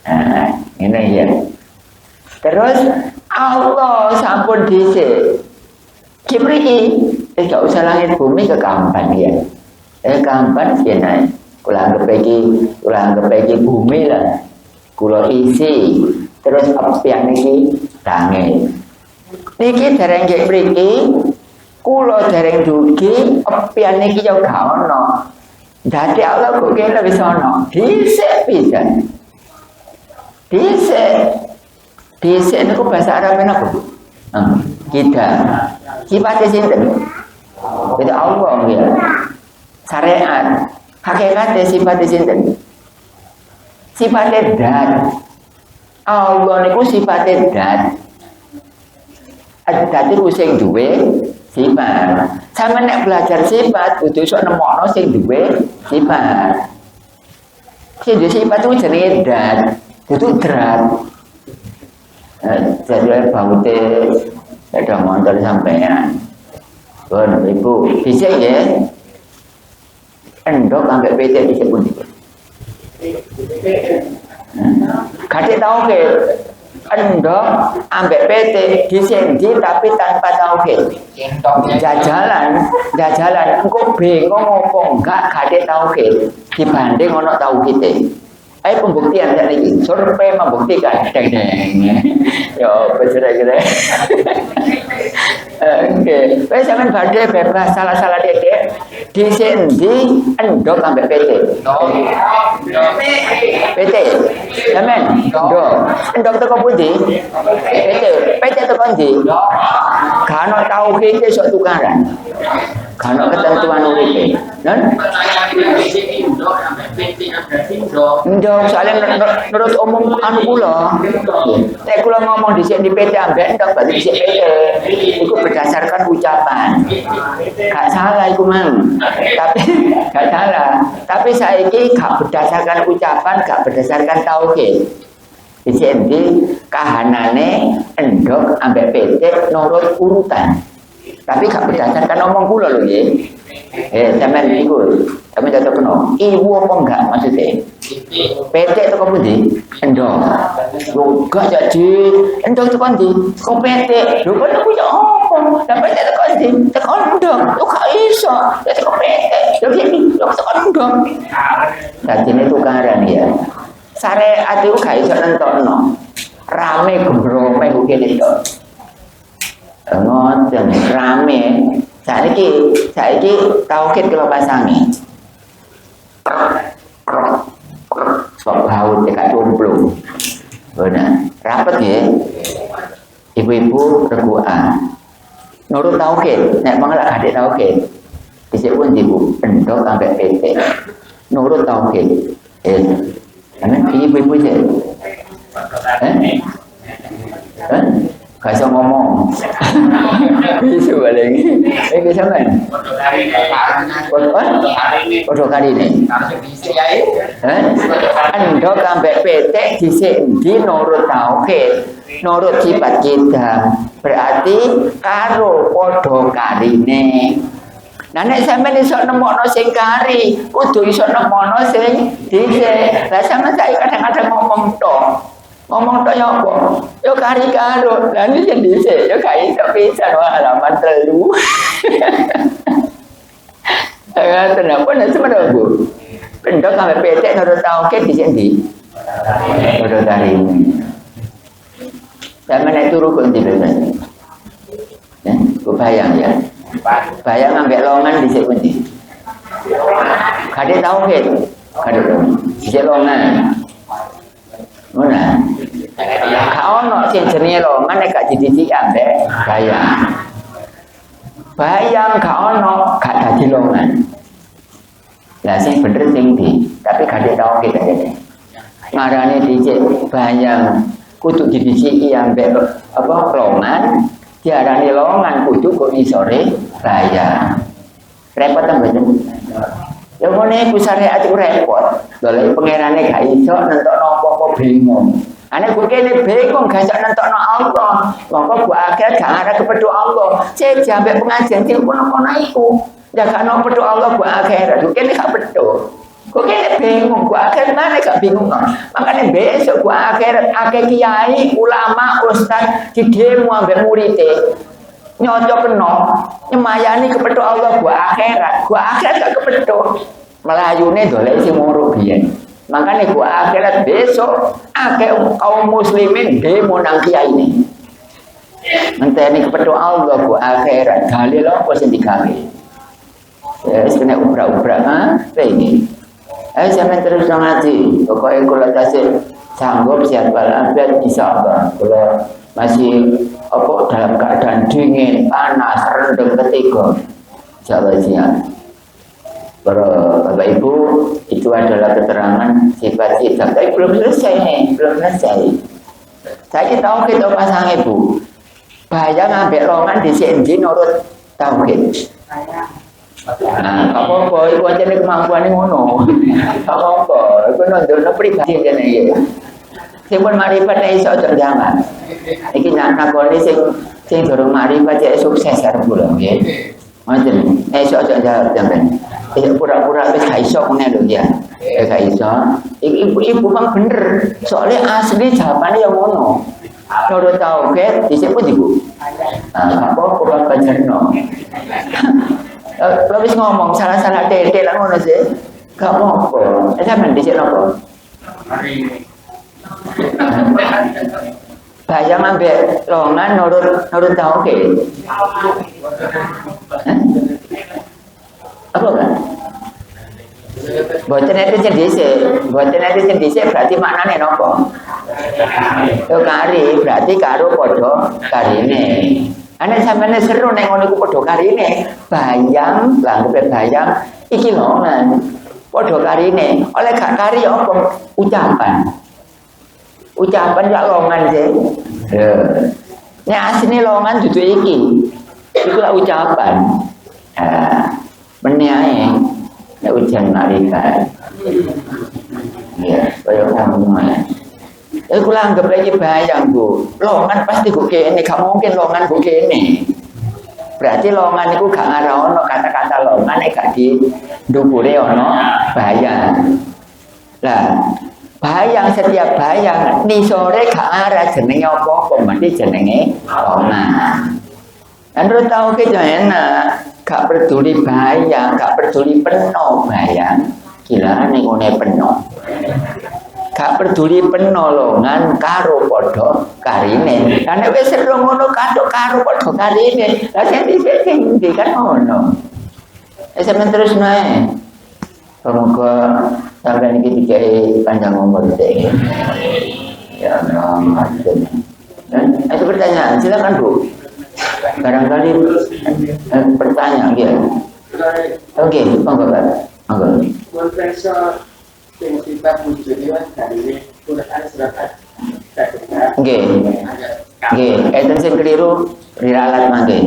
Nah, ngene ya. Terus Allah sampun dhisik. Kipriki, gak usah langit bumi kekampan ya. Kampan sih kula anggap iki bumi lah. Kula isi terus apian niki tangi. Niki dereng nggih mriki, kula dereng dugi, apian niki yo gak ono. Dadi Allah kok kene wis ono. Dhisik pisan. Dhisik niku bahasa Arab napa, Bu? Kita. Sifatnya sinten? Itu Allah ya. Syariat. Hakikatnya sifatnya sinten? Sifatnya dat. Allah niku sifatnya dat. Dat itu sing duwe sifat. Sama nek belajar sifat kudu iso nemokno sing duwe sifat. Sing duwe sifat itu jenenge dat. Itu drat. Jadi baute ada motor sampean. Bon, Ibu, bisa ya? Endok sampai PT bisa pun. Kadek tahu ke? Endok sampai PT disendi tapi tanpa tauhid. Jajalan. Engkau bingung ngomong enggak kadek tauhid dibanding ono tauhid. Pembuktian tadi survei membuktikan. Yo, kira-kira. Oke, wes sampean badhe bebas salah-salah dedek disendi endok sampai PT. PT. Sampean endok teko pundi? PT teko ndi? Kan tauhid iso tukaran. Kan ketentuan uripe. Nan ndok soalnya menurut umum anu kula. Nek kula ngomong dhisik di PT ambek ndok berarti dhisik PT. Iku berdasarkan ucapan. Gak salah iku mang. Tapi gak salah. Tapi saiki gak berdasarkan ucapan, gak berdasarkan tauhid. Dhisik endi kahanane endok ambek PT nurut urutan. Tapi gak berdasarkan omong kula lho nggih. Sampeyan iku, sampeyan cocok kena. Ibu apa enggak maksudnya? PT teko pundi? Endok. Lho gak jadi endok teko ndi? Kok PT? Lho kok aku ya apa? Lah PT teko ndi? Teko endok. Lho gak iso. Teko PT. Lho iki lho teko endok. Dadine tukaran ya. Syariat itu gak iso nentokno. Rame gembrome kok kene tok. Ngoten rame. Saiki tauhid kula pasangi. Sok haut cekak cumplung. Benar. Rapet nggih. Ibu-ibu regukan. Nurut tauhid, nek mangga gak tauhid. Dhisik pun ibu endok sampai PT. Nurut tauhid. Ana ibu-ibu sih. Gak bisa ngomong. Bisa balik. Bisa kan? Podo kali ini. Endok sampai PT disendi nurut tauhid, nurut sifat kita. Berarti karo podo karine. Nah nek sampeyan iso nemokno sing kari, kudu iso nemokno sing dhisik. Lah sampeyan saiki kadang-kadang ngomong tok. Ngomong tok yo apa? Yo kari karo. Lah iki sing dhisik yo gak iso pisan halaman 3. Kenapa nek semedo Bu? Pendok sampe PT nurut tauhid dhisik ndi? Nurut kari. Sampeyan nek turu kok ndi bener? Ku bayang ya. Bayang ambek longan dhisik pundi? Kade tauhid. Kade dhisik longan. Mana? Gak ono sing jenenge longan nek gak didiciki ambek bayang. Bayang gak ono gak dadi longan. Lah sing bener sing di, tapi gak tau kita ngene. Marane dicik bayang kudu didiciki ambek apa longan, diarani longan kudu kok isore bayang. Repot ta mboten? Ya ngene iku syariat iku repot. Golek pangerane gak iso nentokno apa-apa bingung. Ane gue kene bingung gak iso nentokno Allah. Mongko gue akhirat gak arah kepedho Allah. Cek jambe pengajian sing kono-kono iku. Jagano pedho Allah gue akhirat. Gue kene gak pedho. Gue kene bingung gue akhirat mana gak bingung. Makane besok gue akhirat akeh kiai, ulama, ustaz di demo ambek muridé. Nyocokno nyemayani kepedho Allah gue akhirat gak kepedho melayune dolek sing moro biyen makane gue akhirat besok akeh kaum muslimin demo nang kiai ini ngenteni kepedho Allah gue akhirat dalil apa sing digawe wis kena ubrak-ubrak ini sampeyan terus ngaji pokoke kula tasih sanggup siap walafiat insyaallah kula masih apa dalam keadaan dingin, panas, rendeng ketiga. Insyaallah siap. Para Bapak Ibu, itu adalah keterangan sifat hitam. Tapi belum selesai nih, belum selesai. Saya tahu kita pasang Ibu. Bayang ambek longan di sini nurut tauhid. Nah, apa-apa, itu aja nih kemampuan ini ngono. Apa-apa, itu nonton pribadi aja nih. Sipun marifat nek iso ojo jangan. Iki nakoni sing durung marifat cek sukses arep kula nggih. Ngoten. Nek iso ojo jangan sampean. Pura-pura wis gak iso ngene lho ya. Gak iso. Ibu bang bener. Soalnya asli jawabane ya ngono. Kalau tahu ke dhisik pun ibu. Nah, apa kurang bajarno. Lo wis ngomong salah-salah tetek lah ngono sih. Gak apa-apa. Sampeyan dhisik napa? Bayang ambek longan nurut tauhid. Apa kan? Boten itu sing dhisik berarti maknane napa? Yo kari berarti karo padha karine. Ane sampeyan seru nek ngono iku padha karine. Bayang, langgepe bayang iki longan. Padha karine. Oleh gak kari apa ucapan. Ucapan gak longan sih. Ini aslinya longan dudu iki. Iku lah ucapan. Menyae nek ujian malaikat. Ya, kaya ngono. Iku lah anggap lagi bayang, Bu. Longan pasti kok kene, gak mungkin longan kok kene. Berarti longan iku gak ngarono kata-kata longan nek gak di ndukure ono bayang. Lah bayang setiap bayang nisore gak arah jenenge apa-apa mesti jenenge longan. Menurut tahu kita enak gak peduli bayang, gak peduli penuh bayang gila ning ngene penuh. Gak peduli penuh longan karo padha karine. Karena wis seru ngono karo padha karine. Lah sing dhisik kan ngono. Sampeyan terus nae. Semoga sampai ini dikai panjang umur deh. Ya Allah. Dan itu pertanyaan, silakan Bu. Barangkali pertanyaan ya. Oke, monggo Pak. Monggo. Konferensi yang kita wujudnya dari Quran surat Oke. Oke, itu sing keliru diralat mangke.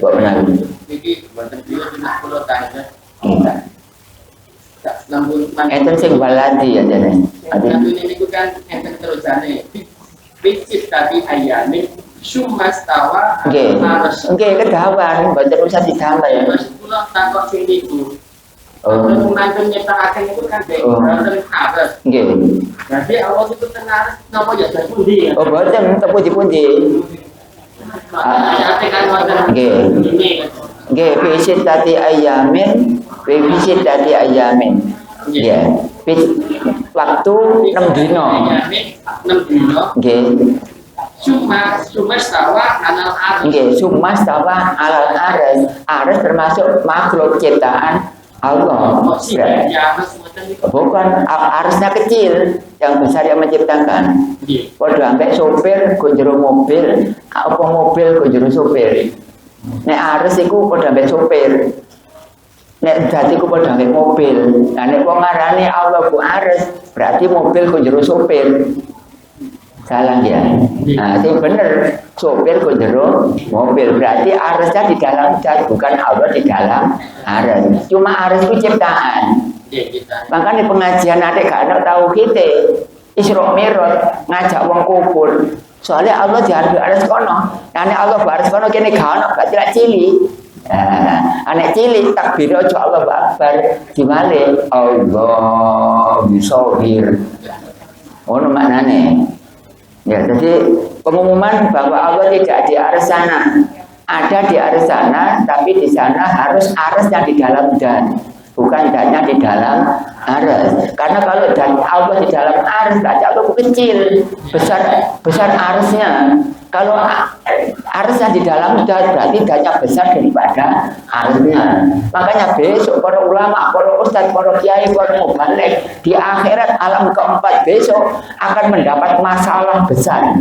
Kok benar. Iki boten beliau dina kula tanya. Iya. Enten sing baladi ya jane. Enten niku kan enten terusane. Picit tadi ayane sumas tawa harus. Nggih, kedawan, mboten usah ditambah ya. Terus kula takok sing niku. Kalau mantun nyetakaken itu kan boten harus. Nggih. Berarti Allah itu tenar napa ya pundi ya? Oh, boten pundi-pundi. Nggih. Nggih, picit tadi ayamin. Visit tadi ayamin, ya. Waktu 6 dino. 6 dino. Nggih. Suma stawa alal aras. Nggih, suma stawa alal aras. Aras termasuk makhluk ciptaan Allah. Bukan arusnya kecil, yang besar yang menciptakan. Padha ambek sopir go jero mobil, apa mobil go jero sopir. Nek arus iku padha ambek sopir. Nek dadi ku padha ambek mobil. Lah nek wong ngarani Allah ku arus, berarti mobil go jero sopir. Salah ya. Nah, itu bener. Sopir go jero mobil, berarti arusnya di dalam zat, bukan Allah di dalam arus. Cuma arus itu ciptaan. Makanya pengajian adik gak ada tahu kita Isra Mi'raj ngajak wong kubur. Soalnya Allah diadu arus kono. Nek Allah baris kono kene gak ono, berarti lak cili. Anek cili takbir aja Allah Akbar dimale Allah bisawir. Ono maknane. Ya, jadi pengumuman bahwa Allah tidak di arus sana. Ada di arus sana, tapi di sana harus arusnya di dalam dan bukan dannya di dalam arus. Karena kalau dan Allah di dalam arus, berarti Allah kecil, besar arusnya. Kalau arusnya di dalam dan, berarti dannya besar daripada arusnya. Makanya besok para ulama, para ustadz, para kiai, para mubalik di akhirat alam keempat besok akan mendapat masalah besar.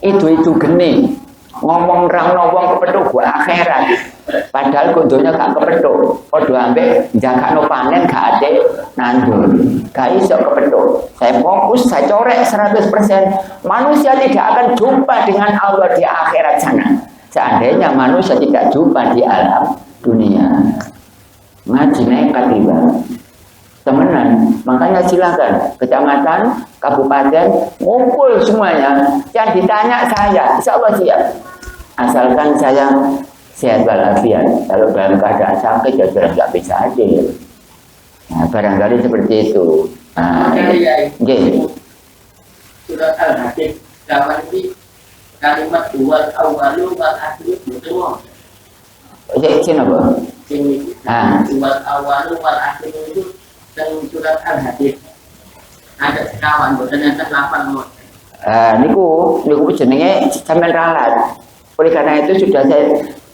Itu geni. Ngomong rangno wong kepethuk gua akhirat. Padahal kondonya gak kepethuk. Padha ambek jakakno panen gak ade nandur. Gak iso kepethuk. Saya fokus, saya corek 100%. Manusia tidak akan jumpa dengan Allah di akhirat sana. Seandainya manusia tidak jumpa di alam dunia. Ngaji nekat tiba. Temenan, makanya silakan kecamatan, kabupaten, ngumpul semuanya. Yang ditanya saya, insya Allah siap. Asalkan saya sehat walafiat. Kalau dalam keadaan sakit, ya sudah nggak bisa hadir. Nah, barangkali seperti itu. Nah, Surat Al-Hadid, kawan ini kalimat wal awalu wal akhiru betul. Sini apa? Sini. Wal awalu wal akhiru itu dan surat Al-Hadid ada sekawan ternyata 8 mod. Niku jenenge sampean ralat. Oleh karena itu sudah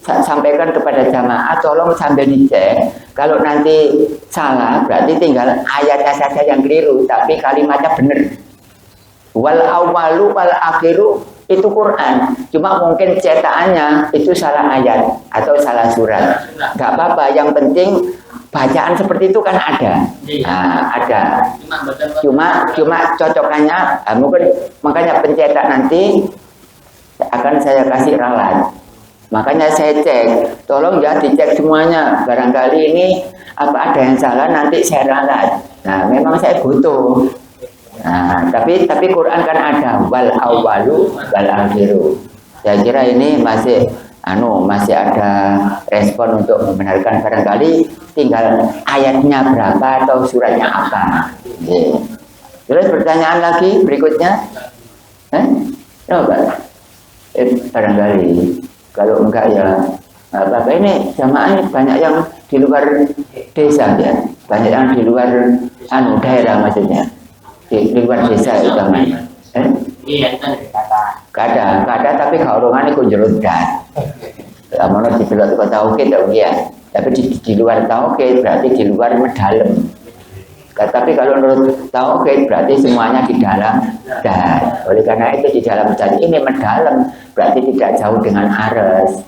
saya sampaikan kepada jamaah, tolong sambil dicek. Kalau nanti salah berarti tinggal ayatnya saja yang keliru, tapi kalimatnya benar. Wal awalu wal akhiru itu Quran, cuma mungkin cetakannya itu salah ayat atau salah surat. Gak apa-apa, yang penting bacaan seperti itu kan ada. Nah, ada. Cuma cocokannya, mungkin makanya pencetak nanti akan saya kasih ralat. Makanya saya cek, tolong ya dicek semuanya. Barangkali ini apa ada yang salah, nanti saya ralat. Nah, memang saya butuh. Nah, tapi Quran kan ada wal awalu wal akhiru. Saya kira ini masih ada respon untuk membenarkan, barangkali tinggal ayatnya berapa atau suratnya apa. Terus pertanyaan lagi berikutnya, barangkali kalau enggak ya apa ini jamaah banyak yang di luar desa ya, banyak yang di luar daerah maksudnya, di luar desa utamanya. Iya, itu kata. Kada tapi kalau orang ini kunjurut dan, mana di luar itu tauhid dong ya, tapi di luar tauhid berarti di luar mendalam. Tapi kalau menurut tauhid berarti semuanya di dalam dan. Oleh karena itu di dalam dan ini mendalam berarti tidak jauh dengan arus.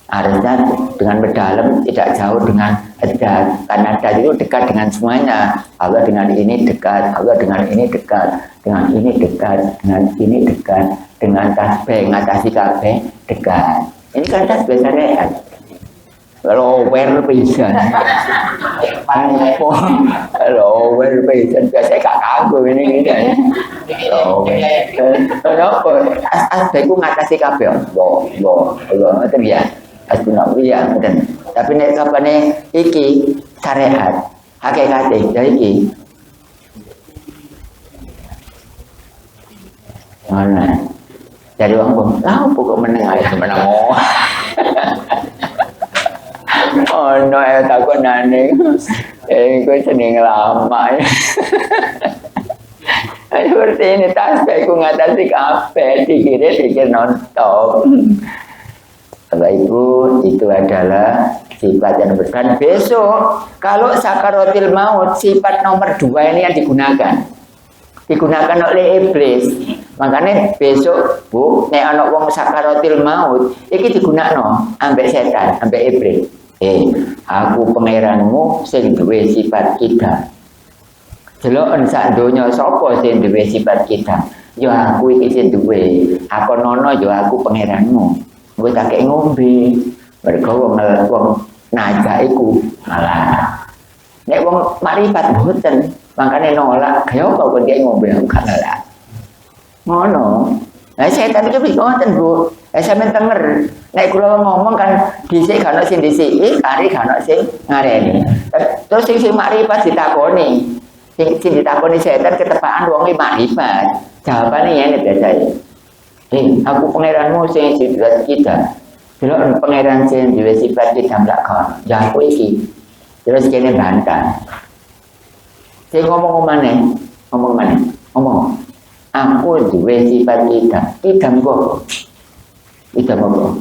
Arusnya dengan mendalam tidak jauh dengan edat. Karena edat itu dekat dengan semuanya. Allah dengan ini dekat, Allah dengan ini dekat, dengan ini dekat, dengan ini dekat, dengan tasbih ngatasi kabeh dekat. Ini kan tasbih syariat. Lower pisan. Lower pisan biasa gak kanggo ini. Kenapa? Asbahku ngatasi kabeh. Allah ngoten ya. Asbunawiyah ngoten. Tapi nek kapane iki syariat, hakikate ya iki. Mana? Dari wong kok meneng ae meneng. Oh no, takut nane. Gue seneng lama. Seperti ini tasbih ku ngatasi kabeh, dikira nonton. Bapak Ibu, itu adalah sifat yang nomor. Dan besok kalau sakaratil maut, sifat nomor 2 ini yang digunakan oleh iblis. Makanya besok Bu, nek ana wong sakaratil maut iki digunakno ambek setan, ambek iblis. Aku pangeranmu sing duwe sifat kita. Delok sak donya sapa sing duwe sifat kita? Ya aku iki sing duwe. Aku nono ya aku pangeranmu. Kowe tak kek ngombe. Mergo wong najak iku malah. Nek wong marifat mboten, makane nolak. Kaya apa kok dia ngombe gak nolak. Ngono. Lah setan iki wis ngoten, Bu. Sampeyan tenger. Nek kula ngomong kan dhisik gak ono sing dhisiki, kari gak ono sing ngareni. Terus sing makrifat ditakoni. Sing ditakoni setan ketepaan wong iki makrifat. Jawabane ngene biasane. Aku pangeranmu sing sifat kita. Delok pangeran sing duwe sifat kita ndak kon. Ya aku iki. Terus kene bantah. Sing ngomong maneh, ngomong. Aku duwe sifat kita. Idam kok. Idam apa?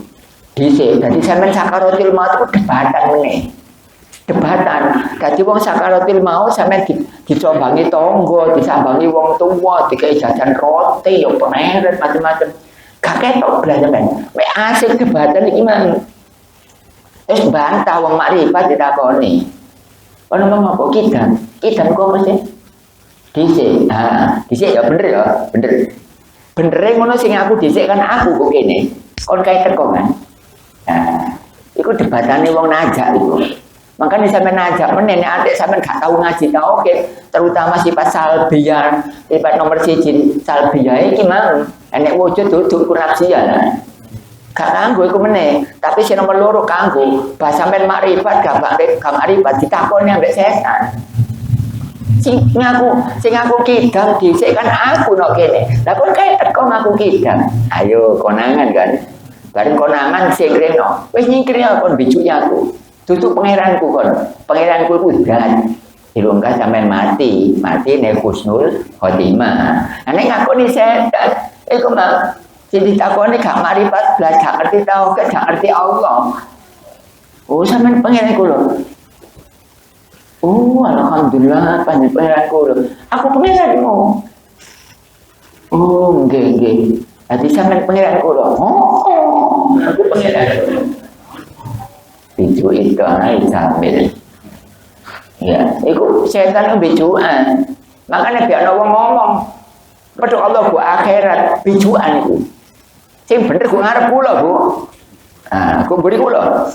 Dhisik dadi sampean sakaratil maut itu debatan meneh. Debatan. Dadi wong sakaratil maut sampean dicombangi tangga, disambangi wong tuwa, dikai jajan roti, ya peneret macam-macam. Gak ketok blas sampean. Mek asik debatan iki mang. Terus bantah wong makrifat ditakoni. Ono ngomong apa kidam? Kidam kok mesti dhisik. Dhisik ya bener ya, bener. Benere ngono sing aku dhisik kan aku kok kene. Kon kae teko kan. Iku debatane wong najak iku. Makanya sampean najak meneh nek atik sampean gak tau ngaji ta oke, terutama sifat salbiyah, sifat nomor 1 salbiyah iki mang. Nek wujud duduk kunafsiya. Gak kanggo iku meneh, tapi sing nomor 2 kanggo. Bah sampean makrifat gak makrifat ditakoni ambek setan. Sing aku kidang dhisik kan aku nok kene. Lah kon kae teko ngaku kidang. Ayo konangan kan. Bareng konangan sing reno. Wis nyingkir kon bijuki aku. Tutup pangeranku kon. Pangeranku iku zat. Dilungkas sampean mati nek husnul khotimah. Nek ngakoni setan, iku mah sing ditakoni gak marifat blas gak ngerti tauhid, gak ngerti Allah. Oh sampean pangeran kula. Oh alhamdulillah pangeranku lho. Aku pangeranmu. Oh nggih. Dadi sampean pangeranku lho. Oh aku pangeran. Bicu itu anak sambil. Ya, itu setan bijuan. Makanya biar orang ngomong, pada Allah bu akhirat bijuan itu. Sing bener ku ngarep kula, Bu. Ku beri kula.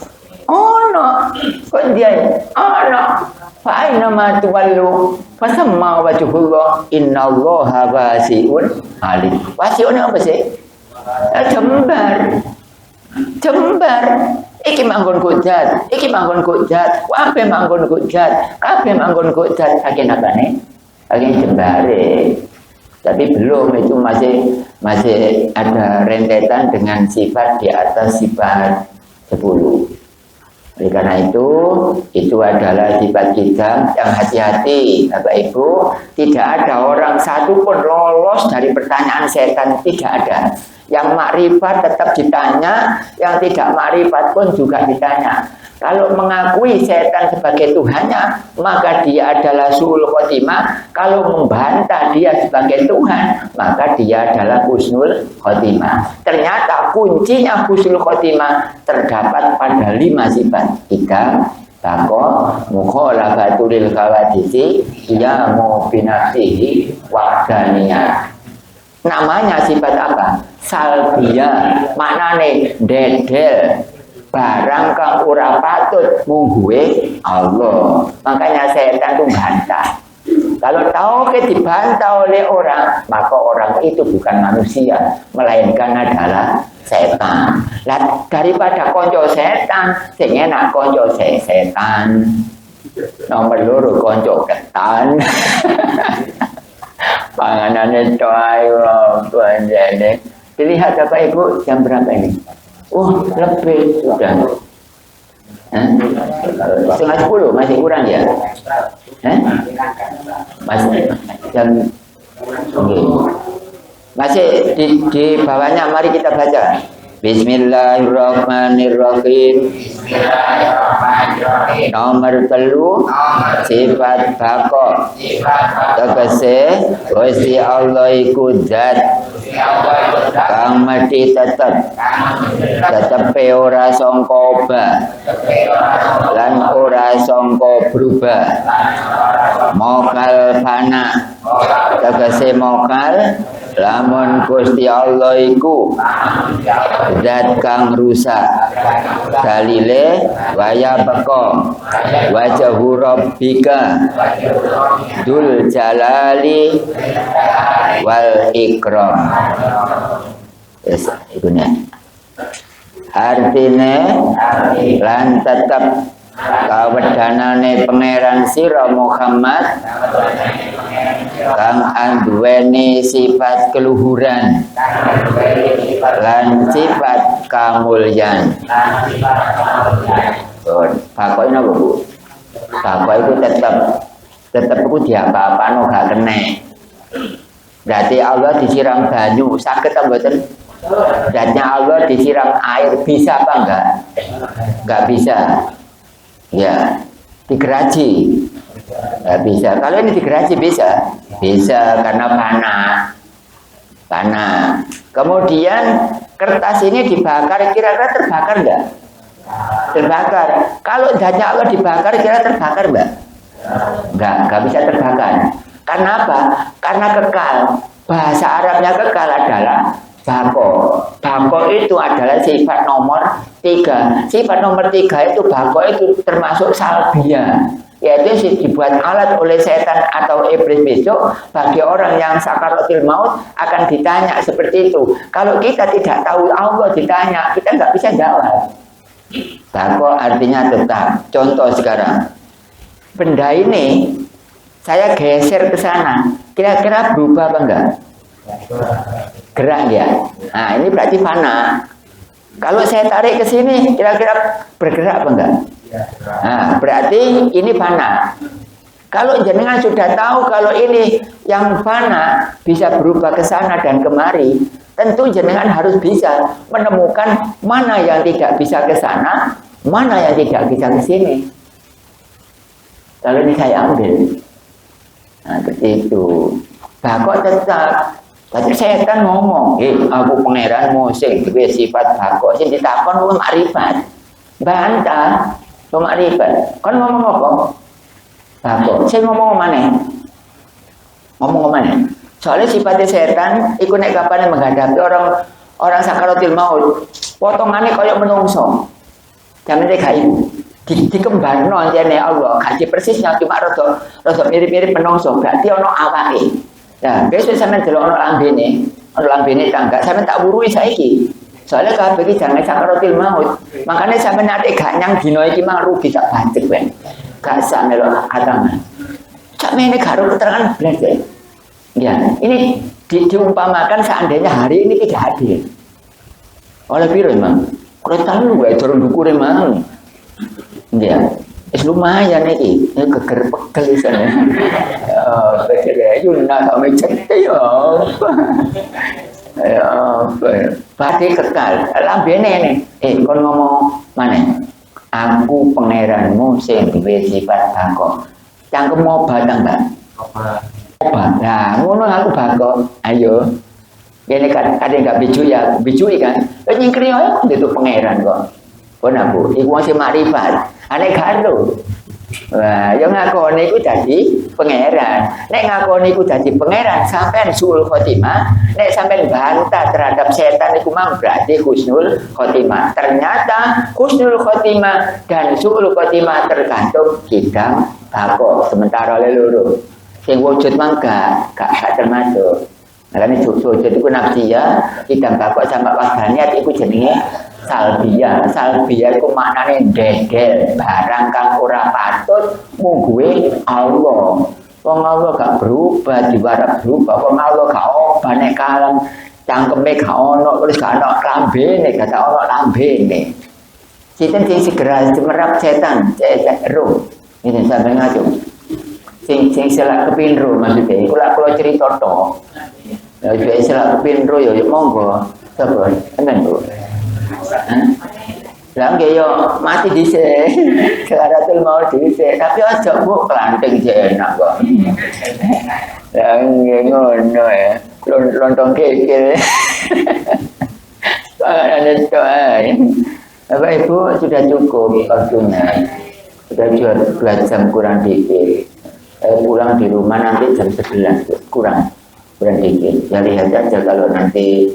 Oh no, kok dia? Oh no. Fa aina ma tuwallu fasamma wajhullah innallaha wasi'un alim. Wasi'un apa sih? Jembar. Iki manggon kujat, kabeh manggon kujat, agen apane? Agen jembare. Tapi belum, itu masih ada rentetan dengan sifat di atas sifat 10. Oleh karena itu adalah sifat kita yang hati-hati, Bapak Ibu. Tidak ada orang satu pun lolos dari pertanyaan setan, tidak ada. Yang makrifat tetap ditanya, yang tidak makrifat pun juga ditanya. Kalau mengakui setan sebagai Tuhannya, maka dia adalah suul khotimah. Kalau membantah dia sebagai Tuhan, maka dia adalah husnul khotimah. Ternyata kuncinya husnul khotimah terdapat pada 5 sifat. 3, tako, mukhalafatul lil khawadisi, iyamu binafsihi, wahdaniyah. Namanya sifat apa? Salbiyah, maknane dedel barang kang ora patut mungguwe Allah. Makanya setan itu bantah. Kalau tauhid dibantah oleh orang, maka orang itu bukan manusia, melainkan adalah setan. Lah daripada konco setan, sing enak konco setan. Nomor 2 konco ketan. Panganannya toayo tuanjane. Dilihat Bapak Ibu jam berapa ini? Lebih sudah. 9:30 masih kurang ya? Masih jam masih di bawahnya, mari kita baca. Bismillahirrahmanirrahim. Nomor 3 sifat bako. Tegese Gusti Allah iku zat kang mesti tetep ora sangka obah lan ora sangka berubah. Mokal fana tegese mokal lamun Gusti Allah iku zat kang rusak. Dalile waya beko wajhu rabbika dul jalali wal ikram. Yes, ikunya artine lan tetep kawedanane pangeran sira Muhammad kang anduweni sifat keluhuran lan sifat kamulyan. Bako ini apa Bu? Bako itu tetap itu diapa-apano gak kena. Berarti Allah disiram banyu sakit apa mboten? Zatnya Allah disiram air bisa apa enggak? Enggak bisa. Ya, digeraji. Enggak bisa. Kalau ini digeraji bisa? Bisa karena panah. Kemudian kertas ini dibakar, kira-kira terbakar enggak? Terbakar. Kalau zatnya Allah dibakar, kira terbakar enggak? Enggak bisa terbakar. Karena apa? Karena kekal. Bahasa Arabnya kekal adalah bako. Bako itu adalah sifat nomor 3. Sifat nomor 3 itu bako itu termasuk salbia, yaitu dibuat alat oleh setan atau iblis besok bagi orang yang sakaratul maut akan ditanya seperti itu. Kalau kita tidak tahu Allah ditanya, kita nggak bisa jawab. Bako artinya tetap. Contoh sekarang, benda ini saya geser ke sana, kira-kira berubah apa enggak? Gerak ya. Nah, ini berarti fana. Kalau saya tarik ke sini, kira-kira bergerak apa enggak? Nah, berarti ini fana. Kalau jenengan sudah tahu kalau ini yang fana bisa berubah ke sana dan kemari, tentu jenengan harus bisa menemukan mana yang tidak bisa ke sana, mana yang tidak bisa ke sini. Kalau ini saya ambil. Nah, seperti itu. Bako tetap. Tapi setan ngomong, aku pangeranmu sing duwe sifat bako, sing ditakon ku makrifat. Bantah, ku makrifat. Kon ngomong apa? Bako. Sing ngomong mana? Ngomong mana? Soalnya sifatnya setan iku nek kapan menghadapi orang sakaratul maut, potongane kaya menungso. Jamane gak ibu. Dikembarno jane Allah, kaji persisnya cuma rada mirip-mirip menungso, berarti ana awake. Nah, besok sampean delok ana lambene tangga, sampean tak wurui saiki. Soalnya kabeh iki jangan sakaratul maut. Makanya sampean nek gak nyang dina iki mah rugi sak bancek ben. Gak sak melok atangan. Sampeyan gak ro keterangan blas ya. Ya, ini diumpamakan seandainya hari ini tidak hadir. Oleh piro emang? Kalau tahu wae durung dukure mang. Ya, lumayan iki. Geger pegel isane. Yuna kami cek ya. Berarti kekal. Lambene nih. Kon ngomong mana? Aku pangeranmu sing duwe sifat bako. Cangkemmu obat enggak? Obat. Nah, ngono aku bako. Ayo. Ini kan ada enggak bijui kan? Nyingkri ae itu pangeran kok. Kon aku iku masih makrifat. Ane karo. Wah, yang ngakoni iku dadi pangeran. Nek ngakoni iku dadi pangeran sampean suul khotimah, nek sampean bantah terhadap setan iku mang berarti husnul khotimah. Ternyata husnul khotimah dan suul khotimah tergantung bidang bako. Sementara leluru sing wujud mangga gak termasuk. Makanya wujud iku nafsiyah, bidang bako sama wahdaniyat iku jenenge salbia. Salbia itu maknanya dedel barang kang ora patut mungguwe Allah. Wong Allah gak berubah, diwarak berubah. Wong Allah gak obah nek kalem cangkeme gak ono, terus gak ono lambene, gak ono lambene. Sinten sing segera semerap setan, roh. Ini sampe ngaco. Sing selak kepindro maksudnya. Kula cerita to. Ya selak kepindro ya monggo. Sabar, tenan Bu. Lah nggih yo mati dhisik. Sekaratul maut dhisik, tapi aja mbok klanting jek enak kok. Lah nggih ngono ya. Lontong kekil. Ada doa. Bapak Ibu sudah cukup waktunya. Sudah 2 jam kurang dikit. Pulang di rumah nanti jam 11 kurang dikit. Ya lihat aja kalau nanti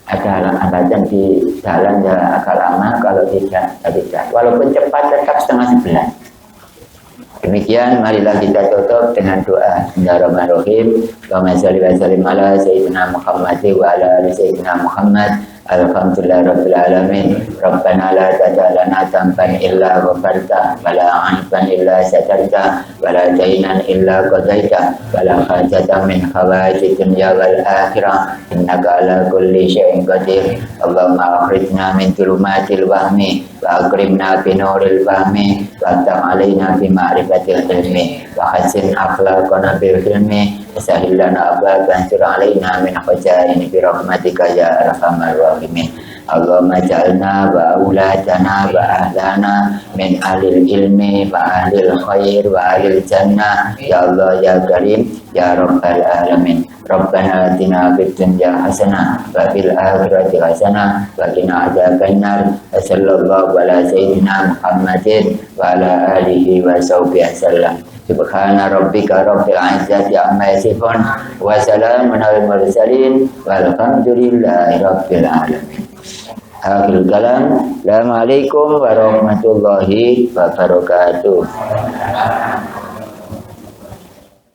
ada hambatan di jalan ya agak lama, kalau tidak ya tidak. Walaupun cepat tetap setengah 11. Demikian, marilah kita tutup dengan doa. Bismillahirrahmanirrahim. Allahumma shalli wa sallim ala sayyidina Muhammad wa ala ali sayyidina Muhammad. Alhamdulillahirabbil alamin. Rabbana la tad'alana dhanban illa ghafarta wa la 'aiban illa satarta wa la daynan illa qadaita wa la hajatan min hawaijid dunya wal akhirah innaka ala kulli syai'in qadir. Allahumma akhrijna min dhulumatil wahmi wa akrimna bi nuril fahmi wa aftah 'alaina bi ma'rifatil ilmi wa hassin akhlaqana bil hilmi wa sahhil lana abwaban sir 'alaina min khazaini bi rahmatika ya arhamar rahimin. Allahumma ja'alna wa auladana wa ahlana min ahlil ilmi wa ahlil khair wa ahlil jannah ya Allah ya Karim ya Rabbal alamin. Rabbana atina fid dunya hasanah wa fil akhirati hasanah wa qina adzabannar. Sallallahu ala sayyidina Muhammadin wa ala alihi wa sahbihi wasallam. Subhana rabbika rabbil izzati amma yasifun wa salamun alal mursalin walhamdulillahi rabbil alamin. Akhirul kalam. Assalamualaikum warahmatullahi wabarakatuh.